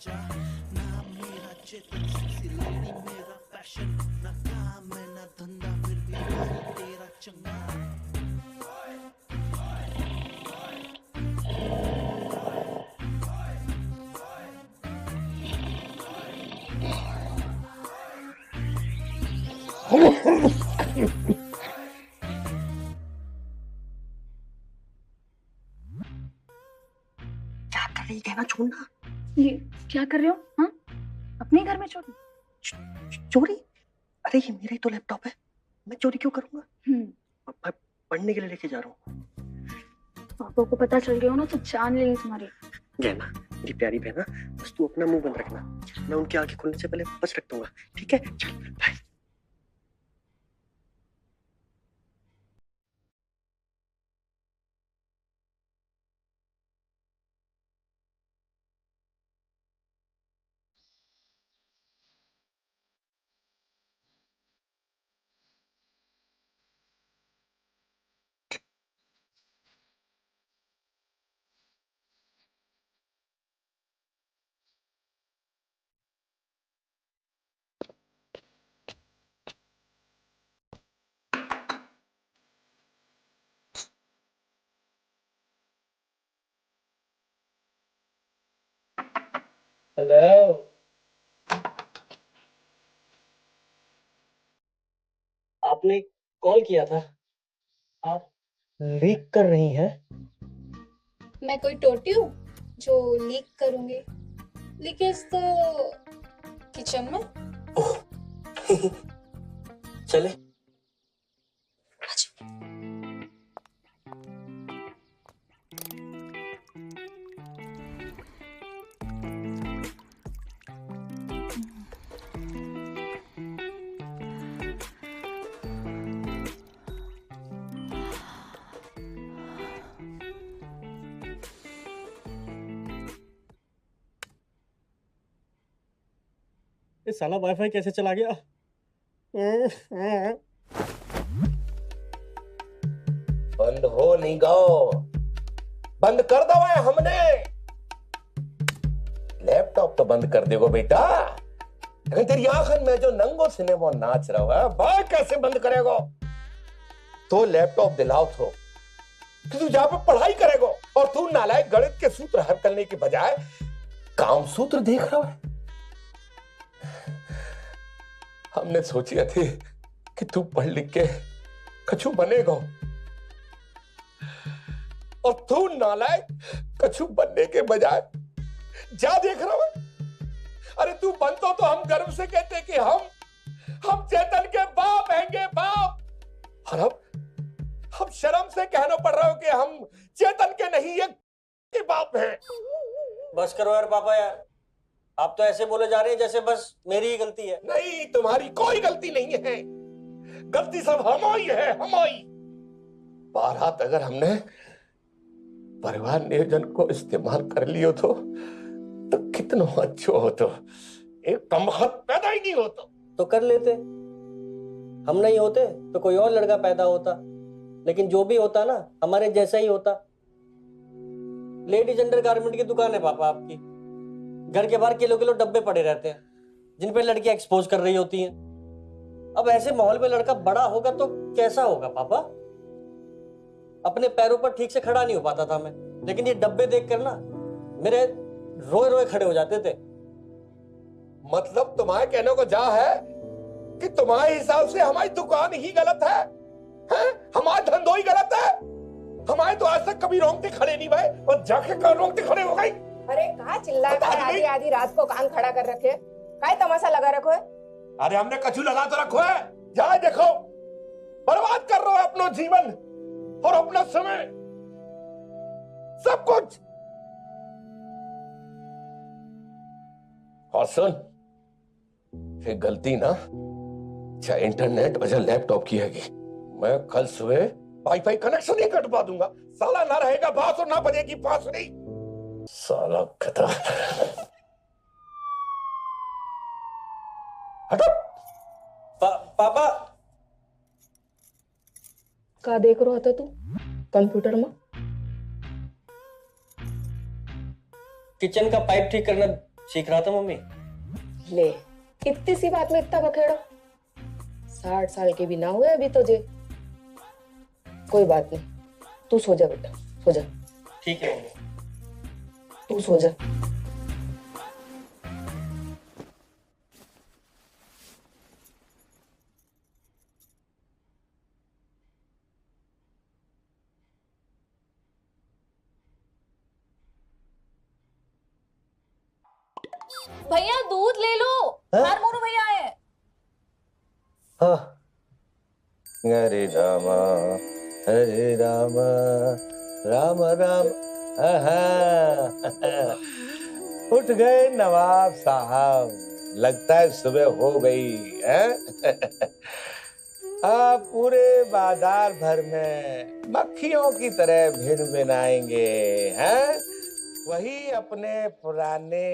राजा, नाम मेरा चेतन, sexy lady मेरा फैशन, ना काम है ना धंधा फिर भी भाई तेरा चंगा। क्या कर रही कहना छोड़ना। ये क्या कर रहे हो? हाँ, अपने घर में चोरी? चोरी? अरे ये मेरा ही तो लैपटॉप है, मैं चोरी क्यों करूंगा? मैं पढ़ने के लिए लेके जा रहा हूँ। पापा को पता चल गया हो ना तो जान लेंगे तुम्हारी। गहना मेरी प्यारी बहना, बस तू अपना मुंह बंद रखना, मैं उनकी आंखें खुलने से पहले बस रख दूंगा, ठीक है? चल बाय। हेलो, आपने कॉल किया था। आप लीक कर रही हैं? मैं कोई टोटी हूँ जो लीक करूंगी? लीकेज तो किचन में। ओह, चले। ये साला वाईफाई कैसे चला गया? बंद हो नहीं गो, बंद कर दवाए हमने। लैपटॉप तो बंद कर देगो बेटा, लेकिन तेरी आंखन में जो नंगो सिनेमा नाच रहा है वह कैसे बंद करेगो? तो लैपटॉप दिलाओ तो कि तू जहां पर पढ़ाई करेगो, और तू नालायक गणित के सूत्र हल करने के बजाय काम सूत्र देख रहा है। हमने सोची थी कि तू पढ़ लिख के कछु बनेगो, और तू नालायक कछु बनने के बजाय जा देख रहा है। अरे तू बनतो तो हम गर्व से कहते कि हम चेतन के बाप हैंगे, बाप। और अब हम शर्म से कहना पड़ रहा हो कि हम चेतन के नहीं, ये के बाप हैं। बस करो यार पापा यार, आप तो ऐसे बोले जा रहे हैं जैसे बस मेरी ही गलती है। नहीं, तुम्हारी कोई गलती नहीं है, गलती सब हमारी है, हमारी। बारात अगर हमने परिवार नियोजन को इस्तेमाल कर लियो तो कितना अच्छो होतो, एक कमबख्त पैदा ही नहीं होता। तो कर लेते, हम नहीं होते तो कोई और लड़का पैदा होता, लेकिन जो भी होता ना हमारे जैसा ही होता। लेडीज अंडर गारमेंट की दुकान है पापा आपकी, घर के बाहर किलो किलो डब्बे पड़े रहते हैं जिन पे लड़कियां एक्सपोज कर रही होती हैं। अब ऐसे माहौल में लड़का बड़ा होगा तो कैसा होगा पापा? अपने पैरों पर ठीक से खड़ा नहीं हो पाता था मैं, लेकिन ये डब्बे देखकर ना मेरे रोए रोए खड़े हो जाते थे। मतलब तुम्हारे कहने को जा है कि तुम्हारे हिसाब से हमारी दुकान ही गलत है, हैं? हमारा धंधो ही गलत है। हमारे तो आज तक कभी रोंगटे खड़े नहीं भाई, और जाके कहाँ रोंगटे खड़े हो गई। अरे कहाँ चिल्ला कर आधी आधी रात को कान खड़ा कर रखे, काय तमाशा लगा रखो है? अरे हमने कछु लगा तो रखो है, जाए देखो। बर्बाद कर रहे हो अपना जीवन और अपना समय, सब कुछ। और सुन, ये गलती ना चाहे इंटरनेट और चाहे लैपटॉप की हैगी। मैं कल सुबह वाईफाई कनेक्शन ही कटवा दूंगा, साला ना रहेगा बांस और ना बजेगी बांसुरी। साला गधा। हटो। पापा का देख रहा था तू कंप्यूटर में? किचन का पाइप ठीक करना सीख रहा था मम्मी। ले, इतनी सी बात में इतना बखेड़ो। 60 साल के भी ना हुए अभी तुझे। कोई बात नहीं, तू सो जा बेटा, सो जा। ठीक है मम्मी। तू सो जा। भैया दूध ले लो। हाँ? मोनू भैया आए। हाँ। हरे रामा राम राम। उठ गए नवाब साहब, लगता है सुबह हो गई है। आप पूरे बाजार भर में मक्खियों की तरह भिन भिनाएंगे हैं, वही अपने पुराने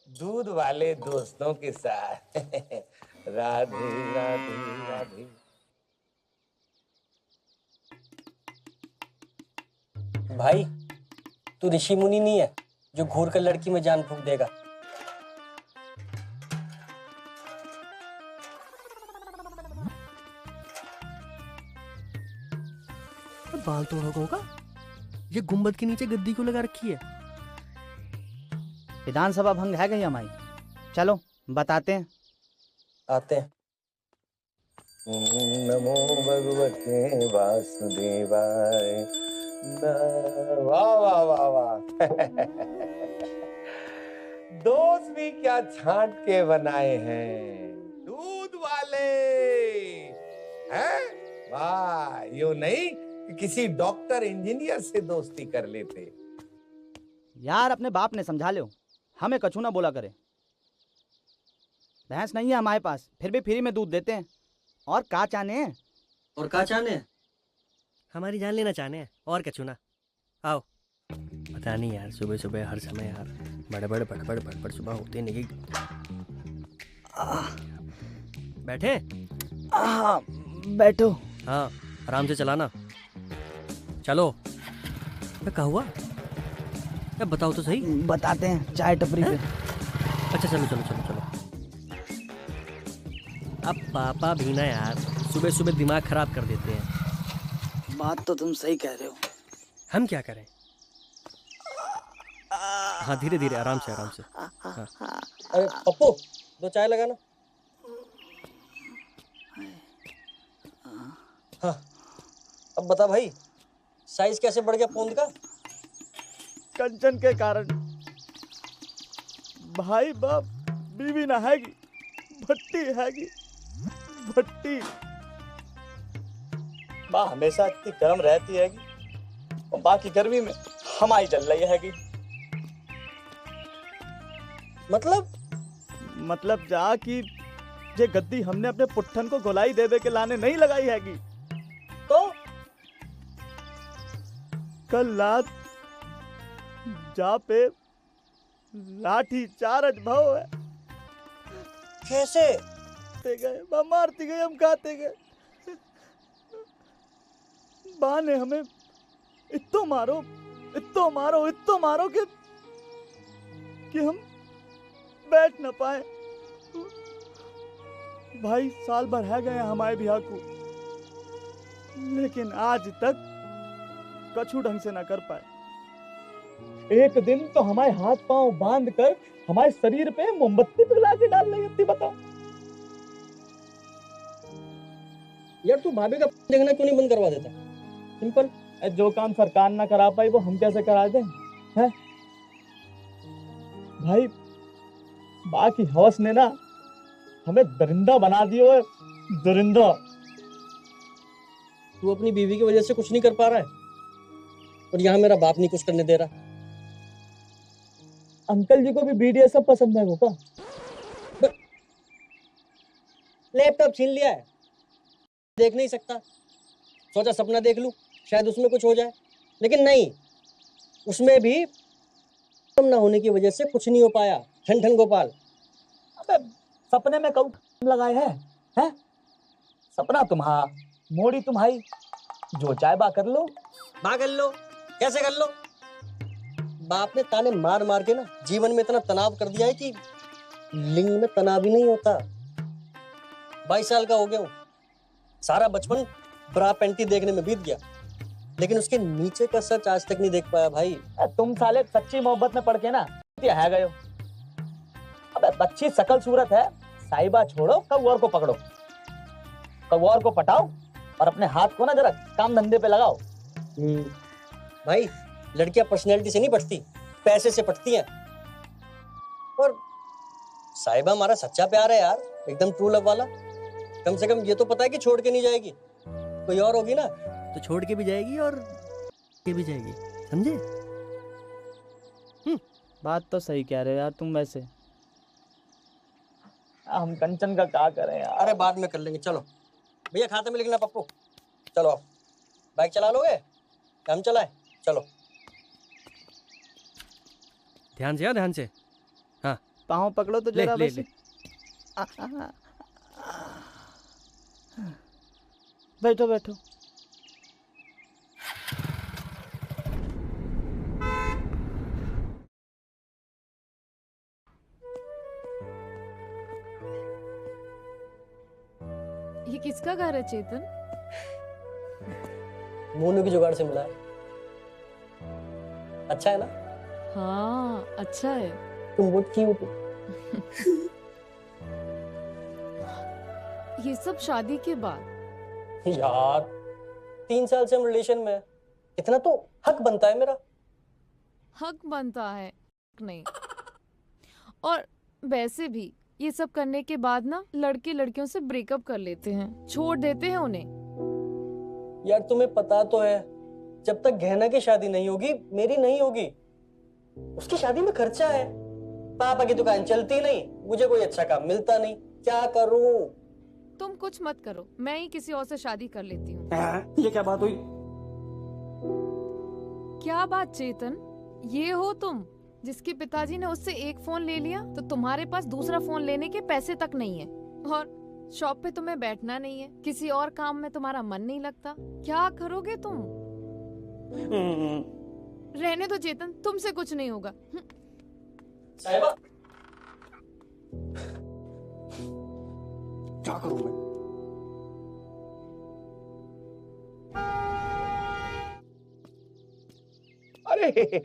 दूध वाले दोस्तों के साथ। राधे राधे राधे। भाई तू ऋषि मुनि नहीं है जो घूर कर लड़की में जान फूंक देगा। बाल तो होगा। ये गुंबद के नीचे गद्दी को लगा रखी है। विधानसभा भंग है कहीं हमारी? चलो बताते हैं। आते हैं। नमो भगवते वासुदेवाय। वाह वाह वाह वाह। दोस्त भी क्या छांट के बनाए हैं, दूध वाले हैं। वाह, यूं नहीं कि किसी डॉक्टर इंजीनियर से दोस्ती कर लेते। यार अपने बाप ने समझा लो, हमें कछु ना बोला करे। भैंस नहीं है हमारे पास, फिर भी फ्री में दूध देते हैं। और का चाहने हैं? और का चाहने हैं? हमारी जान लेना चाहने हैं और कछु ना। आओ। पता नहीं यार, सुबह सुबह हर समय यार बड़बड़ बड़बड़ बड़बड़ सुबह होते नहीं। बैठे? बैठो। हाँ आराम से चलाना। चलो। क्या हुआ? क्या बताओ तो सही। बताते हैं, चाय टपरी पे। अच्छा चलो चलो चलो चलो। अब पापा भी ना यार सुबह सुबह दिमाग खराब कर देते हैं। बात तो तुम सही कह रहे हो। हम क्या करें? हाँ धीरे धीरे, आराम से आराम से। हाँ। अरे पप्पू, दो चाय लगाना। हाँ अब बता भाई, साइज कैसे बढ़ गया पोंद का? कंचन के कारण। भाई बाप बीवी ना हैगी, भट्टी हैगी, भट्टी। माँ हमेशा इतनी गर्म रहती है और बाकी गर्मी में हमारी जल रही है। मतलब जा कि ये गद्दी हमने अपने पुट्ठन को गोलाई दे के लाने नहीं लगाई हैगी। तो कल रात जा पे लाठी चार्ज भाव है। कैसे? ते गए मारती गए, हम खाते गए। बा ने हमें इत्तो मारो इत्तो मारो इत्तो मारो कि हम बैठ न पाए। भाई साल भर है गए हमारे बिहार को, लेकिन आज तक कछु ढंग से ना कर पाए। एक दिन तो हमारे हाथ पांव बांध कर हमारे शरीर पे मोमबत्ती पिघला के डाल रही थी। बताओ यार, तू भाभी का देखना क्यों नहीं बंद करवा देता? सिंपल। जो काम सरकार ना करा पाई वो हम कैसे करा दें? हैं भाई, बाकी हवस ने ना हमें दरिंदा बना दियो है, दरिंदा। तू अपनी बीवी की वजह से कुछ नहीं कर पा रहा है और यहाँ मेरा बाप नहीं कुछ करने दे रहा। अंकल जी को भी BDSM पसंद है वो का? लैपटॉप छीन लिया है, देख नहीं सकता। सोचा सपना देख लूं, शायद उसमें कुछ हो जाए, लेकिन नहीं, उसमें भी ना होने की वजह से कुछ नहीं हो पाया। ठन ठन गोपाल। अबे सपने में कब लगाए हैं? सपना तुम्हारा, मोड़ी तुम्हारी, जो चाहे बा कर लो। बा कर लो, कैसे कर लो? बाप ने ताने मार मार के ना जीवन में इतना तनाव कर दिया है कि लिंग में तनाव ही नहीं होता। 22 साल का हो गया हूँ, सारा बचपन ब्रा पैंटी देखने में बीत गया, लेकिन उसके नीचे का सच आज तक नहीं देख पाया भाई। तुम साले सच्ची मोहब्बत में पड़ के ना है गए हो। अबे बच्ची शकल सूरत है, साहिबा छोड़ो, कौर को पकड़ो, कौर को पटाओ और अपने हाथ को ना जरा काम धंधे पे लगाओ। भाई लड़कियां पर्सनैलिटी से नहीं पटती, पैसे से पटती हैं। और साहिबा हमारा सच्चा प्यार है यार, एकदम ट्रू लव वाला। कम से कम ये तो पता है कि छोड़ के नहीं जाएगी, कोई और होगी ना तो छोड़ के भी जाएगी और के भी जाएगी, समझे? बात तो सही कह रहे हो यार तुम। वैसे हम कंचन का क्या करें यार? अरे बाद में कर लेंगे, चलो भैया खाते में लिखना पप्पू। चलो आप बाइक चला लोगे, हम चलाए? चलो ध्यान से, ध्यान से। हाँ पाँव पकड़ो तो ले, जरा ले, बस। ले। बैठो बैठो। ये किसका घर है चेतन? मोनू की जुगाड़ से मिला है। अच्छा है ना? हाँ अच्छा है। तुम बहुत क्यूट हो। ये सब शादी के बाद? यार 3 साल से हम रिलेशन में हैं, इतना तो हक बनता है मेरा। हक बनता है नहीं। और वैसे भी ये सब करने के बाद ना लड़के लड़कियों से ब्रेकअप कर लेते हैं, छोड़ देते हैं उन्हें। यार तुम्हें पता तो है, जब तक गहना की शादी नहीं होगी मेरी नहीं होगी। उसकी शादी में खर्चा है, पापा की दुकान चलती नहीं, मुझे कोई अच्छा काम मिलता नहीं, क्या करूं? तुम कुछ मत करो, मैं ही किसी और से शादी कर लेती हूँ। ये क्या बात हुई? क्या बात चेतन? ये हो तुम जिसके पिताजी ने उससे एक फोन ले लिया तो तुम्हारे पास दूसरा फोन लेने के पैसे तक नहीं है, और शॉप पे तुम्हें बैठना नहीं है, किसी और काम में तुम्हारा मन नहीं लगता। क्या करोगे तुम? रहने दो चेतन, तुमसे कुछ नहीं होगा। साहिबा क्या करूं मैं? अरे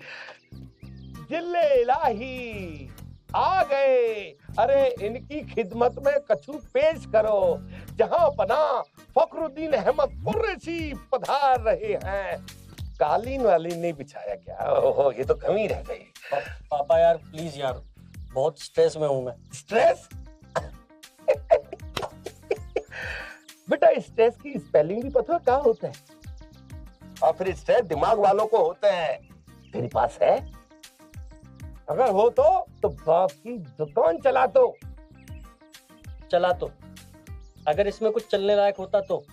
जिल्ले इलाही आ गए। अरे इनकी खिदमत में कछु पेश करो। जहां पना फखरुद्दीन अहमद कुरैशी पधार रहे हैं। कालीन वाली नहीं बिछाया क्या? ओहो ये तो कमी रह गई। पापा यार प्लीज यार, बहुत स्ट्रेस में हूं मैं। स्ट्रेस? बेटा स्ट्रेस की स्पेलिंग भी पता है क्या होता है? और फिर स्ट्रेस दिमाग वालों को होता है। तेरे पास है? अगर हो तो बाप की दुकान चला दो। चला तो, अगर इसमें कुछ चलने लायक होता तो।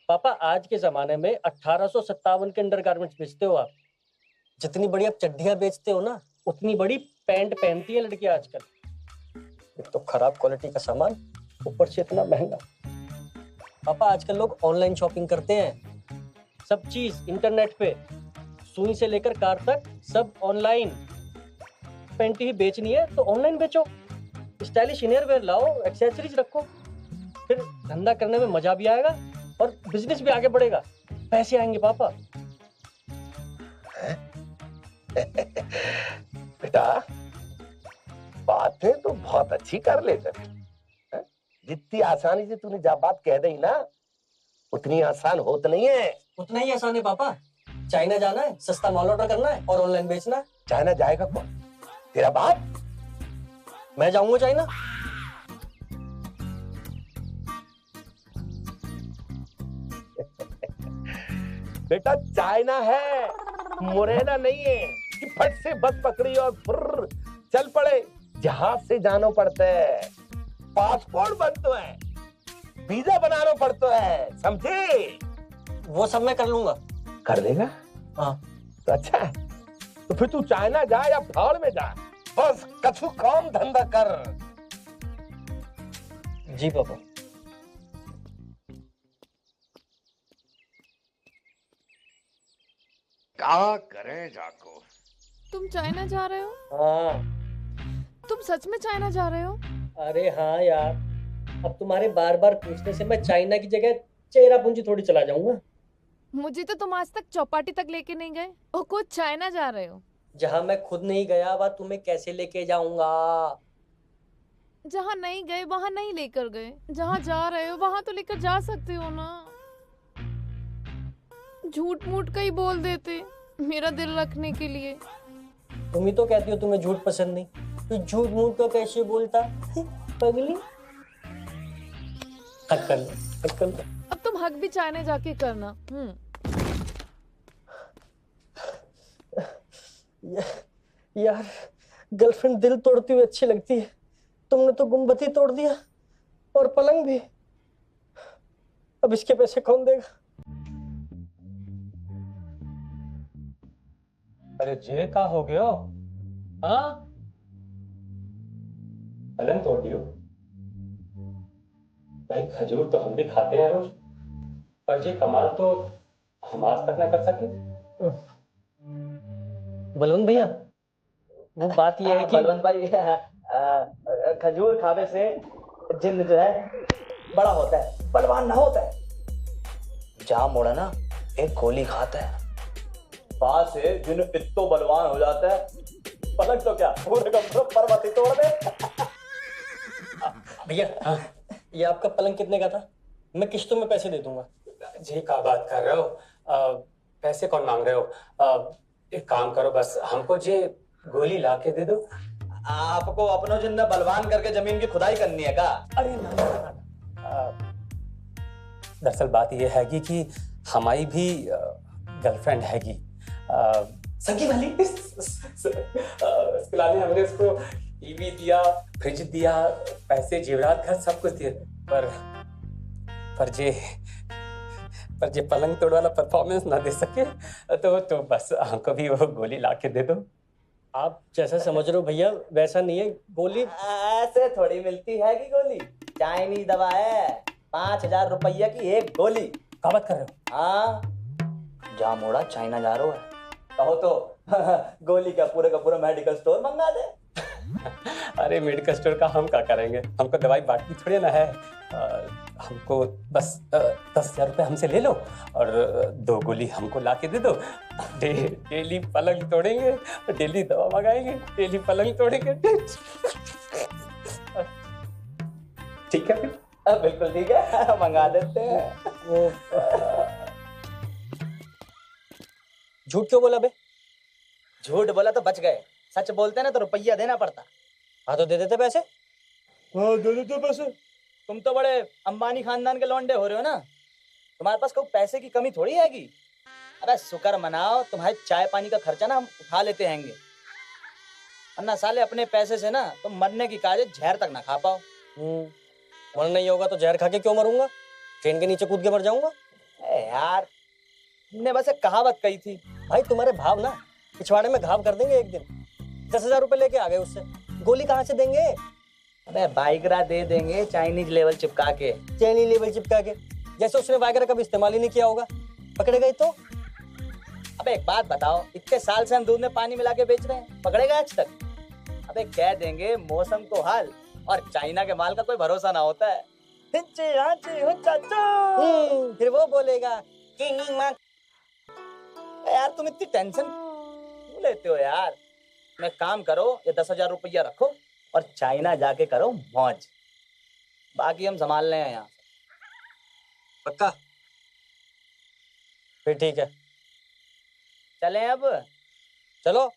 पापा आज के जमाने में 1857 के अंडरगारमेंट्स बेचते हो आप। जितनी बड़ी आप चड्डियां बेचते हो ना, उतनी बड़ी पैंट पहनती है लड़कियां आजकल। एक तो खराब क्वालिटी का सामान, ऊपर से इतना महंगा। पापा आजकल लोग ऑनलाइन शॉपिंग करते हैं, सब चीज इंटरनेट पे, सुई से लेकर कार तक सब ऑनलाइन। पैंट ही बेचनी है तो ऑनलाइन बेचो, स्टाइलिश इनरवेयर लाओ, एक्सेसरीज रखो, फिर धंधा करने में मजा भी आएगा और बिजनेस भी आगे बढ़ेगा, पैसे आएंगे पापा। बेटा बातें तो बहुत अच्छी कर लेते थे। जितनी आसानी से तूने जब बात कह दी ना, उतनी आसान होत नहीं है। उतना ही आसान है पापा। चाइना जाना है, सस्ता माल ऑर्डर करना है और ऑनलाइन बेचना है। चाइना जाएगा कौन? तेरा बाप? मैं जाऊंगा चाइना? बेटा चाइना है, मुरैना नहीं है कि फट से बस पकड़ी और फुर्र चल पड़े। जहाज से जाना पड़ता है, पासपोर्ट बनता है, वीजा बनाना पड़ता है, समझे? वो सब मैं कर लूंगा। कर लेगा? हाँ तो अच्छा है, तो फिर तू चाइना जा या भाड़ में जा, बस कछु काम धंधा कर। जी पापा। क्या करें जाको, तुम चाइना जा रहे हो? हाँ। तुम सच में चाइना जा रहे हो? अरे हाँ यार, अब तुम्हारे बार बार पूछने से मैं चाइना की जगह चेरापूंजी थोड़ी चला जाऊंगा। मुझे तो तुम आज तक चौपाटी तक लेके नहीं गए और खुद चाइना जा रहे हो। जहाँ मैं खुद नहीं गया वह तुम्हें कैसे लेके जाऊंगा? जहाँ नहीं गए वहाँ नहीं लेकर गए, जहाँ जा रहे हो वहाँ तो लेकर जा सकते हो ना। झूठ मूठ का ही बोल देते मेरा दिल रखने के लिए। तुम ही तो कहती हो तुम्हें झूठ पसंद नहीं, तो झूठ मूठ का कैसे बोलता पगली? हक कर लो, हक कर लो। अब तुम हक भी चाइना जाके करना। यार गर्लफ्रेंड दिल तोड़ती हुई अच्छी लगती है, तुमने तो गुम्बद ही तोड़ दिया और पलंग भी। अब इसके पैसे कौन देगा? अरे जे का हो गयो? हाँ, पलंग तोड़ दियो भाई। खजूर तो हम भी खाते हैं रोज, पर ये कमाल तो हम आज तक ना कर सके। बलवंत भैया, वो बात ये है कि बलवंत भाई, खजूर खाने से जिन्न जो है बड़ा होता है, बलवान ना होता है। जहाँ मोड़ा ना एक गोली खाता है, पास से जिन इत्तो बलवान हो जाता है, पलक तो क्या पूरे का पूरा पर्वत ही तोड़ दे। भैया, ये आपका पलंग कितने का था? मैं किश्तों में पैसे दे दूंगा। जी का बात कर रहे हो? पैसे कौन मांग रहे हो? एक काम करो, बस हमको जे गोली ला के दे दो। आपको अपनों जिन्ना बलवान करके जमीन की खुदाई करनी है का? अरे ना, दरअसल बात यह हैगी कि हमारी भी गर्लफ्रेंड हैगी, सगी वाली। इसके अलावा हमने उसको टीवी दिया, फ्रिज दिया, पैसे, जेवरात, घर सब कुछ दिया, पर जे पलंग तोड़ वाला परफॉर्मेंस ना दे सके तो बस हमको भी वो गोली ला के दे दो। आप जैसा समझ रहे हो भैया वैसा नहीं है। गोली ऐसे थोड़ी मिलती है कि गोली, चाइनीज दवा है, 5000 रुपया की एक गोली। क्या बात कर रहे हो? हाँ, जा मोड़ा चाइना जा रहा है, कहो तो गोली का पूरा मेडिकल स्टोर मंगा दे। अरे मेडिकल स्टोर का हम क्या करेंगे, हमको दवाई बांटनी थोड़ी ना है। हमको बस 10,000 रुपये हमसे ले लो और 2 गोली हमको ला के दे दो। डेली पलंग तोड़ेंगे, डेली दवा मंगाएंगे, डेली पलंग तोड़ेंगे। ठीक है फिर? बिल्कुल ठीक है, मंगा देते हैं। झूठ क्यों बोला बे? झूठ बोला तो बच गए, सच बोलते ना तो रुपया देना पड़ता। हाँ तो दे देते पैसे। हाँ दे देते पैसे। तुम तो बड़े अंबानी खानदान के लौंडे हो रहे हो ना, तुम्हारे पास कोई पैसे की कमी थोड़ी हैगी। अरे शुक्र मनाओ, तुम्हारे चाय पानी का खर्चा ना हम उठा लेते हैंगे, वरना साले अपने पैसे से ना तुम मरने की काजे जहर तक ना खा पाओ। मरना नहीं होगा तो जहर खा के क्यों मरूंगा? ट्रेन के नीचे कूद के मर जाऊंगा। यार तुमने बस एक कहावत कही थी। भाई तुम्हारे भाव ना पिछवाड़े में घाव कर देंगे एक दिन। 10,000 रुपए लेके आ गए, उससे गोली कहाँ से देंगे? अबे बाइगरा दे देंगे, चाइनीज लेवल चिपका के। चाइनीज लेवल चिपका के? जैसे उसने बाइगरा कभी इस्तेमाल ही नहीं किया होगा, पकड़े गए तो? अबे एक बात बताओ, इतने साल से हम दूध में पानी मिला के बेच रहे हैं, पकड़ेगा आज तक? अबे कह देंगे मौसम को हाल, और चाइना के माल का कोई भरोसा ना होता है। फिर वो बोलेगा यार तुम इतनी टेंशन क्यों लेते हो यार? मैं काम करो, ये 10,000 रुपया रखो और चाइना जाके करो मौज, बाकी हम संभाल रहे हैं यहाँ। पक्का? फिर ठीक है, चलें अब? चलो।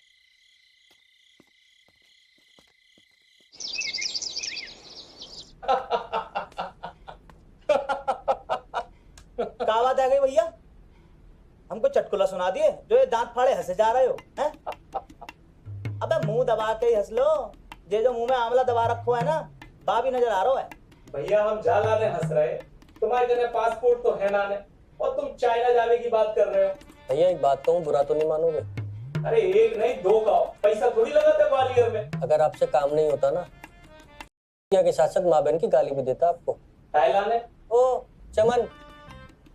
क्या बात आ गई भैया? हमको चटकुला सुना दिए जो ये दांत फाड़े हंसे जा रहे हो हैं? अबे मुंह दबा के ही हंस लो, ये जो मुंह में आंवला दबा रखो है ना, बाबी नजर आ रहा है। भैया हम जाला ने हंस रहे, तुम्हारे जने पासपोर्ट तो है ना ने, और तुम चाइना जाने की बात कर रहे हो। भैया एक बात कहूँ, बुरा तो नहीं मानोगे? अरे एक नहीं 2 का पैसा थोड़ी लगाते ग्वालियर में। अगर आपसे काम नहीं होता ना, के साथ साथ माँ बहन की गाली भी देता आपको। ने? ओ चमन,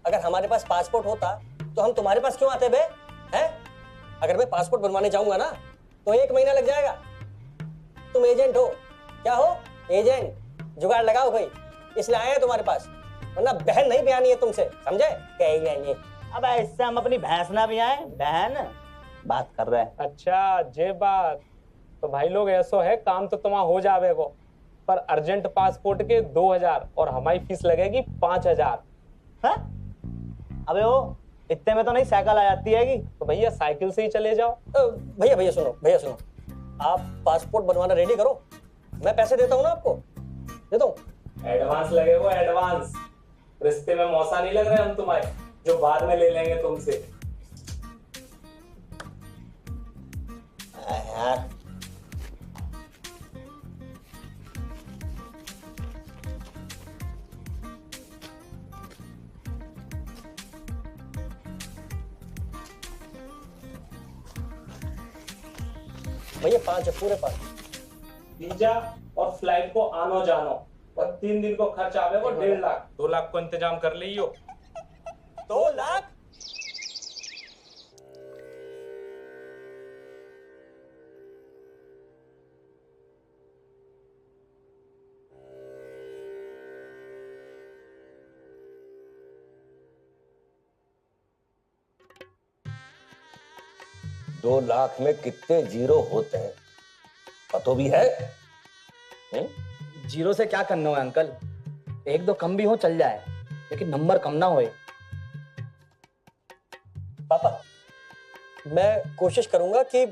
अगर हमारे पास पासपोर्ट होता तो हम तुम्हारे पास क्यों आते बे? हैं? अगर मैं पासपोर्ट बनवाने जाऊंगा ना तो 1 महीना लग जाएगा। तुम एजेंट हो, क्या हो? एजेंट। जुगाड़ लगाओ कोई, इसलिए आए हैं तुम्हारे पास, वरना बहन नहीं बयानी है तुमसे, समझे? कहीं अब इससे हम अपनी भैंस ना भी आए, बहन बात कर रहे हैं। अच्छा जे बात, तो भाई लोग ऐसो है, काम तो तुम्हारा हो जावेगो, पर अर्जेंट पासपोर्ट के 2000 और हमारी फीस लगेगी 5000। अबे वो इतने में तो नहीं साइकिल आ जाती है। तो भैया साइकिल से ही चले जाओ। भैया सुनो, आप पासपोर्ट बनवाना रेडी करो, मैं पैसे देता हूँ ना आपको, देता हूँ। एडवांस लगेगा, एडवांस। रिश्ते में मौसा नहीं लग रहे हम तुम्हारे, जो बाद में ले लेंगे तुमसे। यार भैया 5 है, पूरे 5। वीजा और फ्लाइट को आनो जानो और 3 दिन को खर्च आवेगा 1.5 लाख। 2 लाख को इंतजाम कर लियो। 2 लाख? दो लाख में कितने जीरो होते हैं पता भी है? जीरो से क्या करना है अंकल, 1-2 कम भी हो चल जाए, लेकिन नंबर कम ना होए। पापा, मैं कोशिश करूंगा कि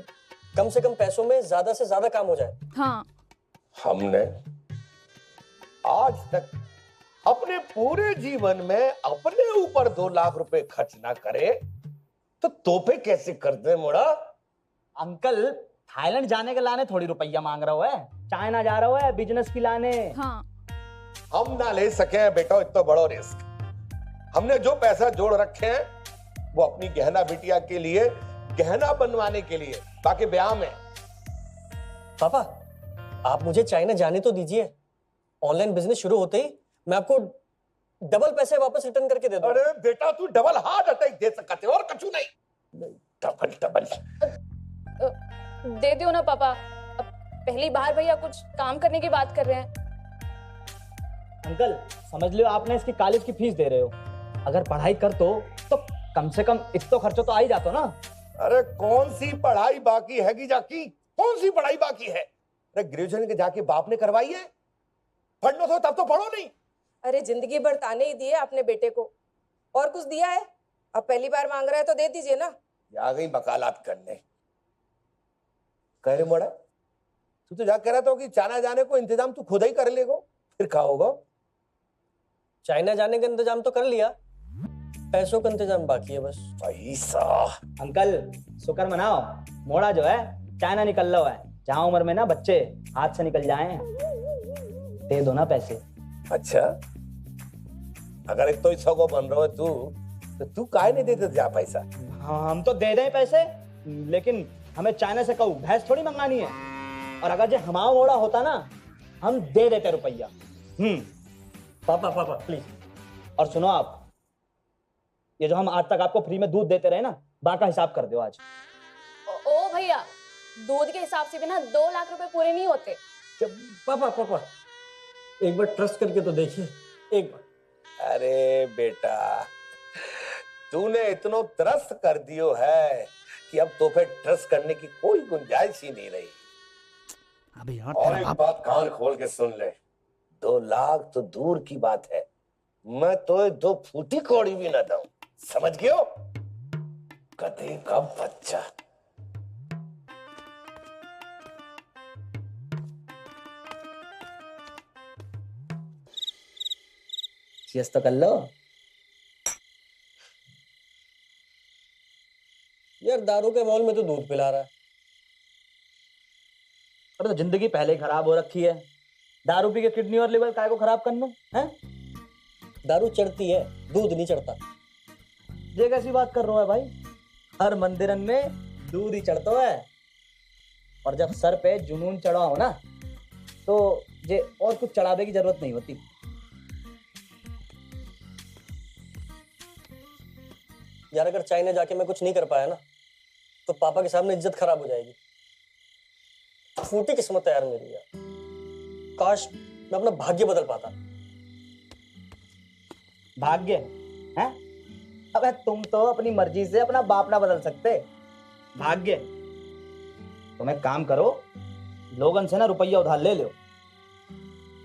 कम से कम पैसों में ज्यादा से ज्यादा काम हो जाए। हाँ। हमने आज तक अपने पूरे जीवन में अपने ऊपर 2 लाख रुपए खर्च ना करे तो तोहफे कैसे करते मोड़ा? अंकल थाईलैंड जाने के लाने थोड़ी रुपया मांग रहा है, चाइना जा रहा है बिजनेस की लाने। हाँ। हम ना ले सके हैं बेटा इतना बड़ा रिस्क। हमने जो पैसा जोड़ रखे हैं वो अपनी गहना बिटिया के लिए गहना बनवाने के लिए, बाकी ब्याह में। पापा, आप मुझे चाइना जाने तो दीजिए, ऑनलाइन बिजनेस शुरू होते ही मैं आपको डबल पैसे वापस रिटर्न करके दे दूंगा। अरे बेटा तू डबल हार्ट अटैक दे सकते और कछु नहीं। डबल दे दो ना पापा, अब पहली बार भैया कुछ काम करने की बात कर रहे हैं। अंकल समझ लो आपने इसकी कॉलेज की फीस दे रहे हो, अगर पढ़ाई कर तो कम से कम इतना खर्चा तो आ ही जाता ना। अरे कौन सी पढ़ाई बाकी हैगी जाकी, कौन सी पढ़ाई बाकी है? अरे ग्रेजुएशन के जाके बाप ने करवाई है, पढ़ना तो तब तो पढ़ो नहीं। अरे जिंदगी भर ताने ही दिए अपने बेटे को, और कुछ दिया है? अब पहली बार मांग रहा है तो दे दीजिए ना। आ गई वकालत करने। कह रहे मोड़ा, तू तो जा कह रहा था कि चाइना जाने को इंतजाम तू खुद ही कर लेगो, फिर क्या होगा? चाइना जाने का इंतजाम तो कर लिया, पैसों का इंतजाम बाकी है बस। पैसा अंकल शुक्र मनाओ, मोड़ा जो है चाइना निकल रहा है, जहां उम्र में ना बच्चे हाथ से निकल जाए, दे दो ना पैसे। अच्छा, अगर एक तो इच्छा को बन रहा है तू, तो तू काहे नहीं देते जा पैसा? हाँ हम तो दे दें पैसे, लेकिन हमें चाइना से कहूँ भैंस थोड़ी मंगानी है, और अगर जो हमारा मोड़ा होता ना हम दे देते रुपया। पापा प्लीज। और सुनो आप, ये जो हम आज तक आपको फ्री में दूध देते रहे ना, बाका हिसाब कर दो आज। ओ भैया, दूध के हिसाब से भी ना 2 लाख रुपए पूरे नहीं होते। पापा एक बार ट्रस्ट करके तो देखिए, एक बार। अरे बेटा, तूने इतना त्रस्त कर दियो है कि अब तो फिर ट्रस्ट करने की कोई गुंजाइश ही नहीं रही। अबे यार, और एक बात कान खोल के सुन ले, 2 लाख तो दूर की बात है, मैं तो 2 फूटी कौड़ी भी ना दूं, समझ गयो? गधे का बच्चा। यस तो कर लो यार, दारू के मॉल में तो दूध पिला रहा है। अरे तो जिंदगी पहले ही खराब हो रखी है, दारू पी के किडनी और लिवर काय को खराब करना है? दारू चढ़ती है, दूध नहीं चढ़ता। ये कैसी बात कर रहा है भाई? हर मंदिरन में दूध ही चढ़ता है, और जब सर पे जुनून चढ़ा हो ना, तो ये और कुछ चढ़ावे की जरूरत नहीं होती। यार अगर चाइना जाके मैं कुछ नहीं कर पाया ना, तो पापा के सामने इज्जत खराब हो जाएगी। फूटी किस्मत है यार मेरी यार। काश मैं अपना भाग्य बदल पाता। भाग्य है? अबे तुम तो अपनी मर्जी से अपना बाप ना बदल सकते। भाग्य तुम एक काम करो, लोगन से ना रुपया उधार ले लो,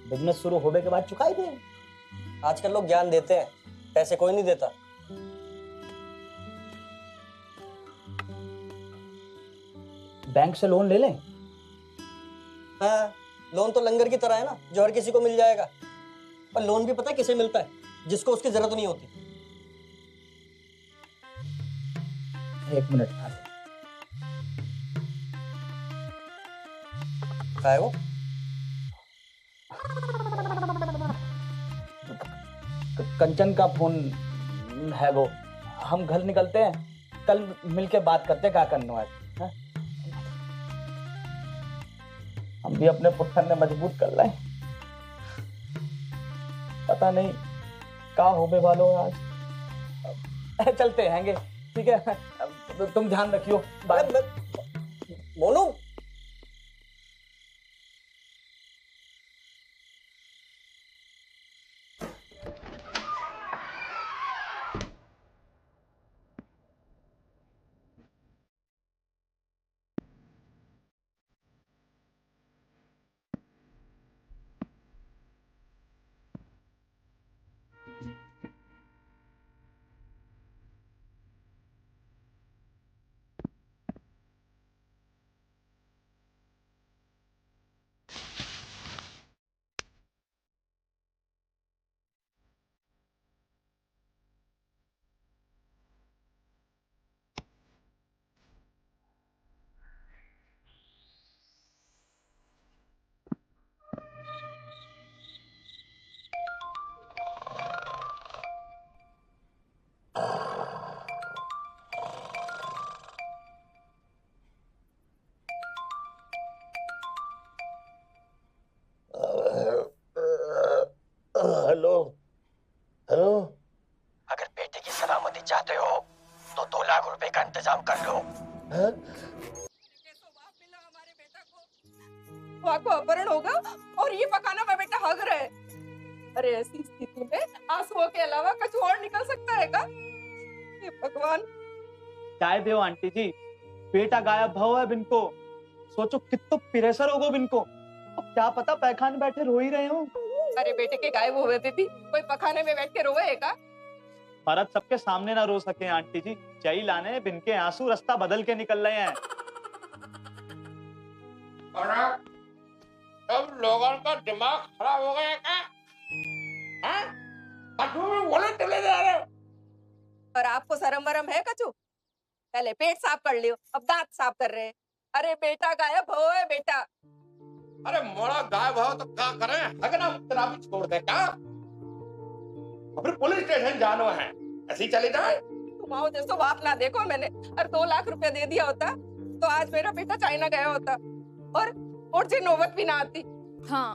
बिजनेस शुरू होने के बाद चुकाई दे। आजकल लोग ज्ञान देते हैं, पैसे कोई नहीं देता। बैंक से लोन ले लें? हाँ, लोन तो लंगर की तरह है ना, जो हर किसी को मिल जाएगा। पर लोन भी पता है किसे मिलता है? जिसको उसकी जरूरत नहीं होती। एक मिनट क्या है वो? कंचन का फोन है वो। हम घर निकलते हैं, कल मिलके बात करते हैं क्या करना है। हाँ? हम भी अपने पुट्ठन ने मजबूत कर लाए। पता नहीं क्या होने वालों आज। चलते हैंगे, ठीक है? तुम ध्यान रखियो। बाय। Monu, hello hello. अगर बेटे की सलामती चाहते हो तो 2 लाख रुपए का इंतजाम कर लो। वहाँ को अपहरण होगा और ये पकाना मैं बेटा हग रहा है। अरे ऐसी स्थिति में आंसुओं के अलावा कुछ और निकल सकता है क्या? हे भगवान। चाय दो आंटी जी, बेटा गायब भाव है बिनको। सोचो कितना प्रेशर होगा बिनको। अब क्या पता पैखाने बैठे रो ही रहे हो। अरे बेटे के गायब हुए पे भी कोई पखाने में बैठ के रोए का? भरत सबके सामने ना रो सके आंटी जी। चाय लाने बिनके आंसू रास्ता बदल के निकल रहे हैं। अब लोगों का दिमाग खराब हो गया क्या? कचू में बोले चले जा रहे हो। और आपको शर्म वरम है कचू? पहले पेट साफ कर लियो, अब दांत साफ कर रहे हैं। अरे बेटा गायब हो है बेटा। अरे मोड़ा गायब हो तो क्या करें? अगर हम तेरा भी छोड़ दे क्या? फिर पुलिस स्टेशन जानो है, ऐसी चले जाए। तुम आओ जैसो बाप ना देखो मैंने। और 2 लाख रुपया दे दिया होता तो आज मेरा बेटा चाइना गया होता और जे नौबत भी ना आती। हाँ,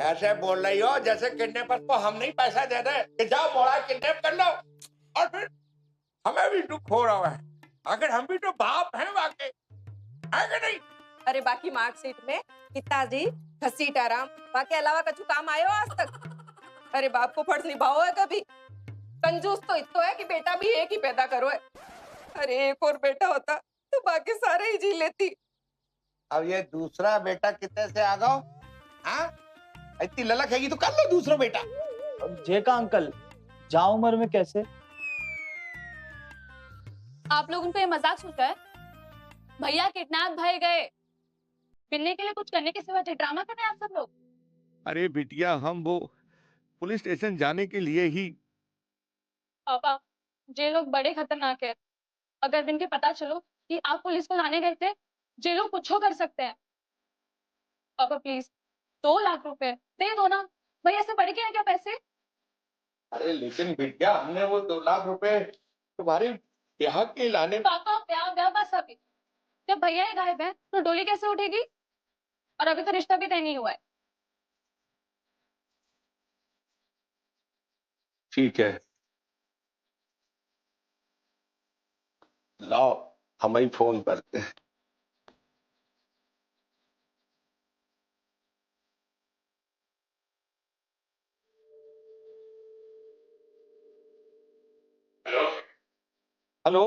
ऐसे बोल रही हो जैसे किडनैपर को हम नहीं पैसा दे दे कि जाओ मोड़ा किडनैप कर लो। और फिर हमें भी दुख हो रहा है। अगर हम भी तो बाप हैं वाकई, है कि नहीं? अरे बाकी मार्कशीट में पिताजी घसीट आराम, बाकी अलावा कछु काम आयो आज तक? अरे बाप को फर्ज निभाओ है कभी? कंजूस तो इतो है कि बेटा भी एक ही पैदा करो है। अरे एक और बेटा होता तो बाकी सारे ही जी लेती। अब ये दूसरा बेटा कितने से आ गओ? हाँ, इतनी ललक हैगी तो कर लो दूसरा बेटा। जे का अंकल, जाओ उम्र में कैसे? आप लोग उनको ये मजाक सोचा है? भैया किडनैप भय गए, मिलने के लिए कुछ करने के सिवा ड्रामा कर रहे हैं आप सब लोग। अरे बिटिया, हम वो पुलिस स्टेशन जाने के लिए ही। पापा, जे लोग बड़े खतरनाक है। अगर इनके पता चलो कि आप पुलिस को लाने गए थे, जे लोग कुछ कर सकते हैं। पापा प्लीज 2 लाख रुपए दे दो ना, भैया से बढ़ के है क्या पैसे? अरे लेकिन बिटिया, हमने वो 2 लाख रुपए तुम्हारे ब्याह के लाने। पापा ब्याह बस अभी, जब भैया ही गायब है तो डोली कैसे उठेगी? और अभी तो रिश्ता भी तय नहीं हुआ है। ठीक है, लाओ हम ही फोन करते हैं। हेलो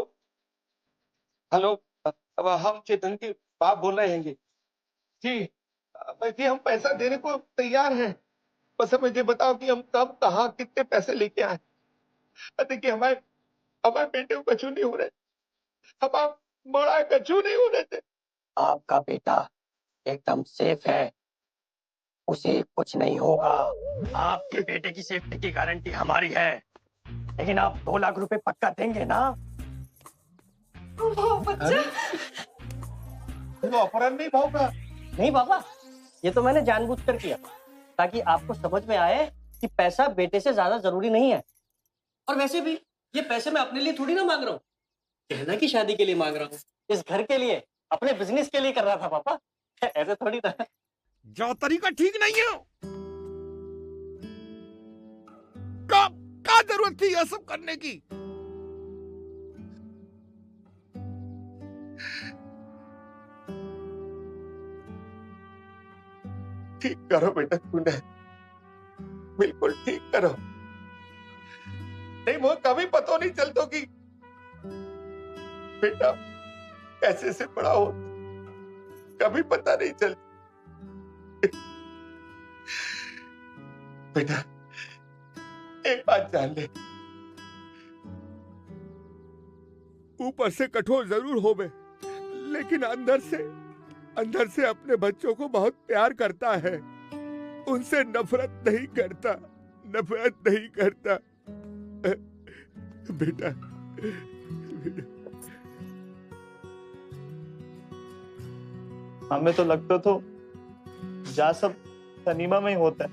हेलो, अब हम चेतन के बाप बोल रहे हैं जी। जी हम पैसा देने को तैयार हैं, बस हमें ये बताओ कि हम कब कहाँ कितने पैसे लेके आए। देखिए हमारे हमारे बेटे को कछु नहीं हो रहे, हमारा बड़ा कछु नहीं हो रहे थे। आपका बेटा एकदम सेफ है, उसे कुछ नहीं होगा। आपके बेटे की सेफ्टी की गारंटी हमारी है, लेकिन आप 2 लाख रुपए पक्का देंगे ना? बच्चा वो अपहरण नहीं भाव नहीं पापा, ये तो मैंने जानबूझकर किया ताकि आपको समझ में आए कि पैसा बेटे से ज्यादा जरूरी नहीं है। और वैसे भी ये पैसे मैं अपने लिए थोड़ी ना मांग रहा हूँ, कहना की शादी के लिए मांग रहा हूँ, इस घर के लिए, अपने बिजनेस के लिए कर रहा था पापा, ऐसे थोड़ी ना। जो तरीका ठीक नहीं है, क्या जरूरत थी यह सब करने की? ठीक करो बेटा, तूने बिल्कुल ठीक करो। नहीं मुझे कभी पता नहीं चलता कि बेटा कैसे से बड़ा हो, कभी पता नहीं चलता। बेटा एक बात जान ले, ऊपर से कठोर जरूर हो मैं, लेकिन अंदर से अपने बच्चों को बहुत प्यार करता है, उनसे नफरत नहीं करता। बेटा हमें तो लगता तो जा सब सनीमा में ही होता है,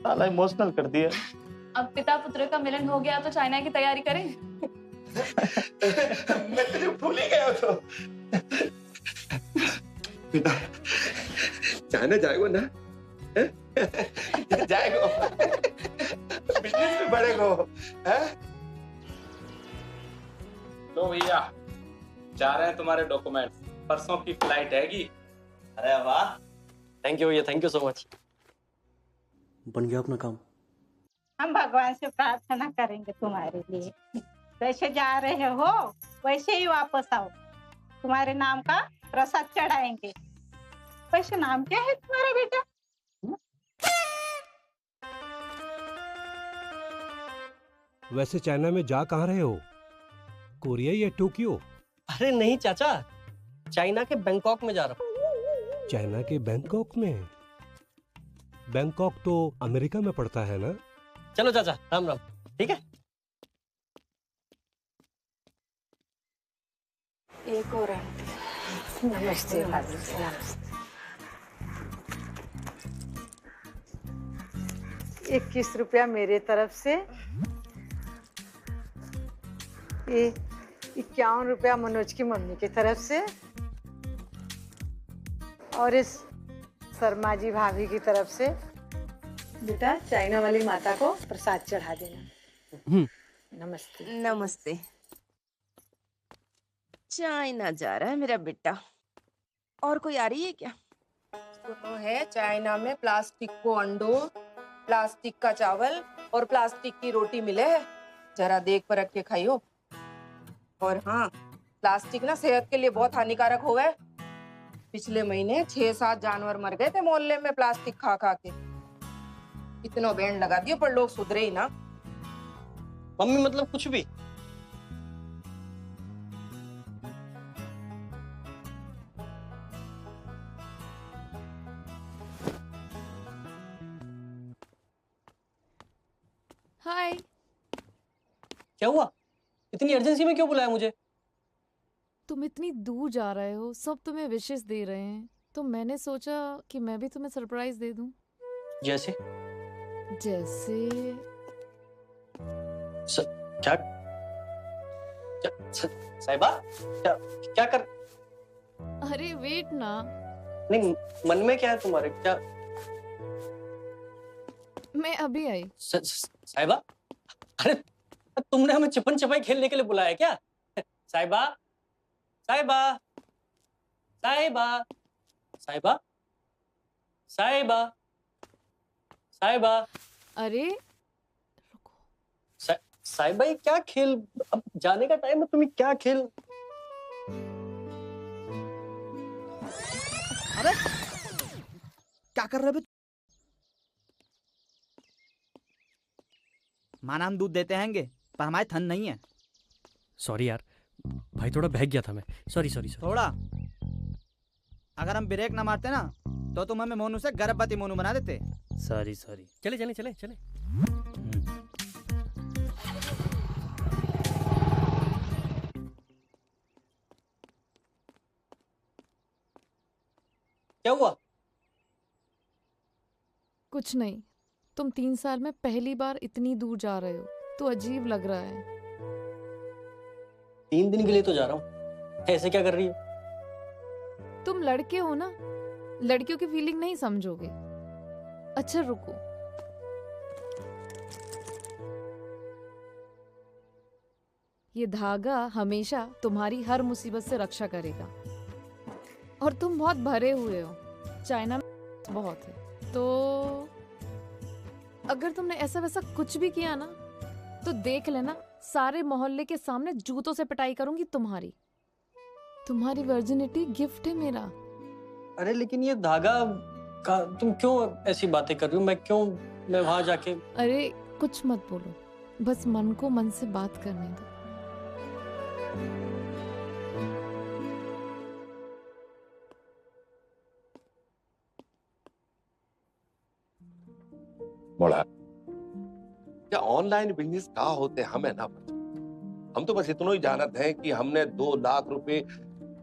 साला इमोशनल कर दिया। अब पिता पुत्र का मिलन हो गया तो चाइना की तैयारी करें। मैं तुझे भूल ही गया तो। बेटा चाइना जाएगा ना? जाएगा, बिजनेस में बढ़ेगा। लो भैया, जा रहे हैं तुम्हारे डॉक्यूमेंट्स, परसों की फ्लाइट हैगी। अरे वाह, थैंक यू भैया, थैंक यू सो मच। बन गया अपना काम। हम भगवान से प्रार्थना करेंगे तुम्हारे लिए, वैसे जा रहे हो वैसे ही वापस आओ, तुम्हारे नाम का प्रसाद चढ़ाएंगे। वैसे नाम क्या है तुम्हारा बेटा? वैसे चाइना में जा कहाँ रहे हो, कोरिया या टोक्यो? अरे नहीं चाचा, चाइना के बैंकॉक में जा रहा हूँ। चाइना के बैंकॉक में? बैंकॉक तो अमेरिका में पड़ता है ना? चलो चाचा, राम राम। ठीक है, एक और नमस्ते। 21 रुपया मेरे तरफ से, ये 51 रुपया मनोज की मम्मी की तरफ से, और इस शर्मा जी भाभी की तरफ से बेटा चाइना वाली माता को प्रसाद चढ़ा देना। नमस्ते। नमस्ते। चाइना जा रहा है मेरा बेटा, और कोई आ रही है क्या? सुनो है, चाइना में प्लास्टिक को अंडों, प्लास्टिक का चावल और प्लास्टिक की रोटी मिले है, जरा देख परख के खाइयो। और हाँ, प्लास्टिक ना सेहत के लिए बहुत हानिकारक हो गए। पिछले महीने 6-7 जानवर मर गए थे मोहल्ले में प्लास्टिक खा खा के। इतना बैंड लगा दियो पर लोग सुधरे ही ना। मम्मी मतलब कुछ भी। हाय। क्या हुआ, इतनी अर्जेंसी में क्यों बुलाया मुझे? तुम इतनी दूर जा रहे हो, सब तुम्हें विशेस दे रहे हैं, तो मैंने सोचा कि मैं भी तुम्हें सरप्राइज दे दूं। जैसे? क्या साहिबा, क्या कर? अरे वेट ना। नहीं, मन में क्या है तुम्हारे? क्या? मैं अभी आई। साहिबा, अरे तुमने हमें चिपन चपाई खेलने के लिए बुलाया क्या? साहिबा, साहिबा, साहिबा, साहिबा, साहिबा, साहिबा। अरे साहिब भाई क्या खेल, अब जाने का टाइम है, तुम्हें क्या खेल। अबे क्या कर रहे हो? माना हम दूध देते हैंगे पर हमारे थन नहीं है। सॉरी यार भाई, थोड़ा बहक गया था मैं। Sorry sorry sorry. थोड़ा, अगर हम ब्रेक ना मारते ना तो तुम हमें मोनू से गर्भवती मोनू बना देते। Sorry sorry. चले चले चले चले। क्या हुआ? कुछ नहीं, तुम 3 साल में पहली बार इतनी दूर जा रहे हो तो अजीब लग रहा है। 3 दिन के लिए तो जा रहा हूँ, ऐसे क्या कर रही हो? तुम लड़के हो ना, लड़कियों की फीलिंग नहीं समझोगे। अच्छा रुको, ये धागा हमेशा तुम्हारी हर मुसीबत से रक्षा करेगा। और तुम बहुत भरे हुए हो, चाइना में बहुत है, तो अगर तुमने ऐसा वैसा कुछ भी किया ना तो देख लेना, सारे मोहल्ले के सामने जूतों से पिटाई करूंगी तुम्हारी। तुम्हारी वर्जिनिटी गिफ्ट है मेरा। अरे लेकिन ये धागा का, तुम क्यों ऐसी बातें कर रही हो? मैं वहां जाके। अरे कुछ मत बोलो, बस मन को मन से बात करने दो। बोला क्या ऑनलाइन बिजनेस का होते हमें ना पता। हम तो बस इतना ही जानत हैं कि हमने 2 लाख रुपए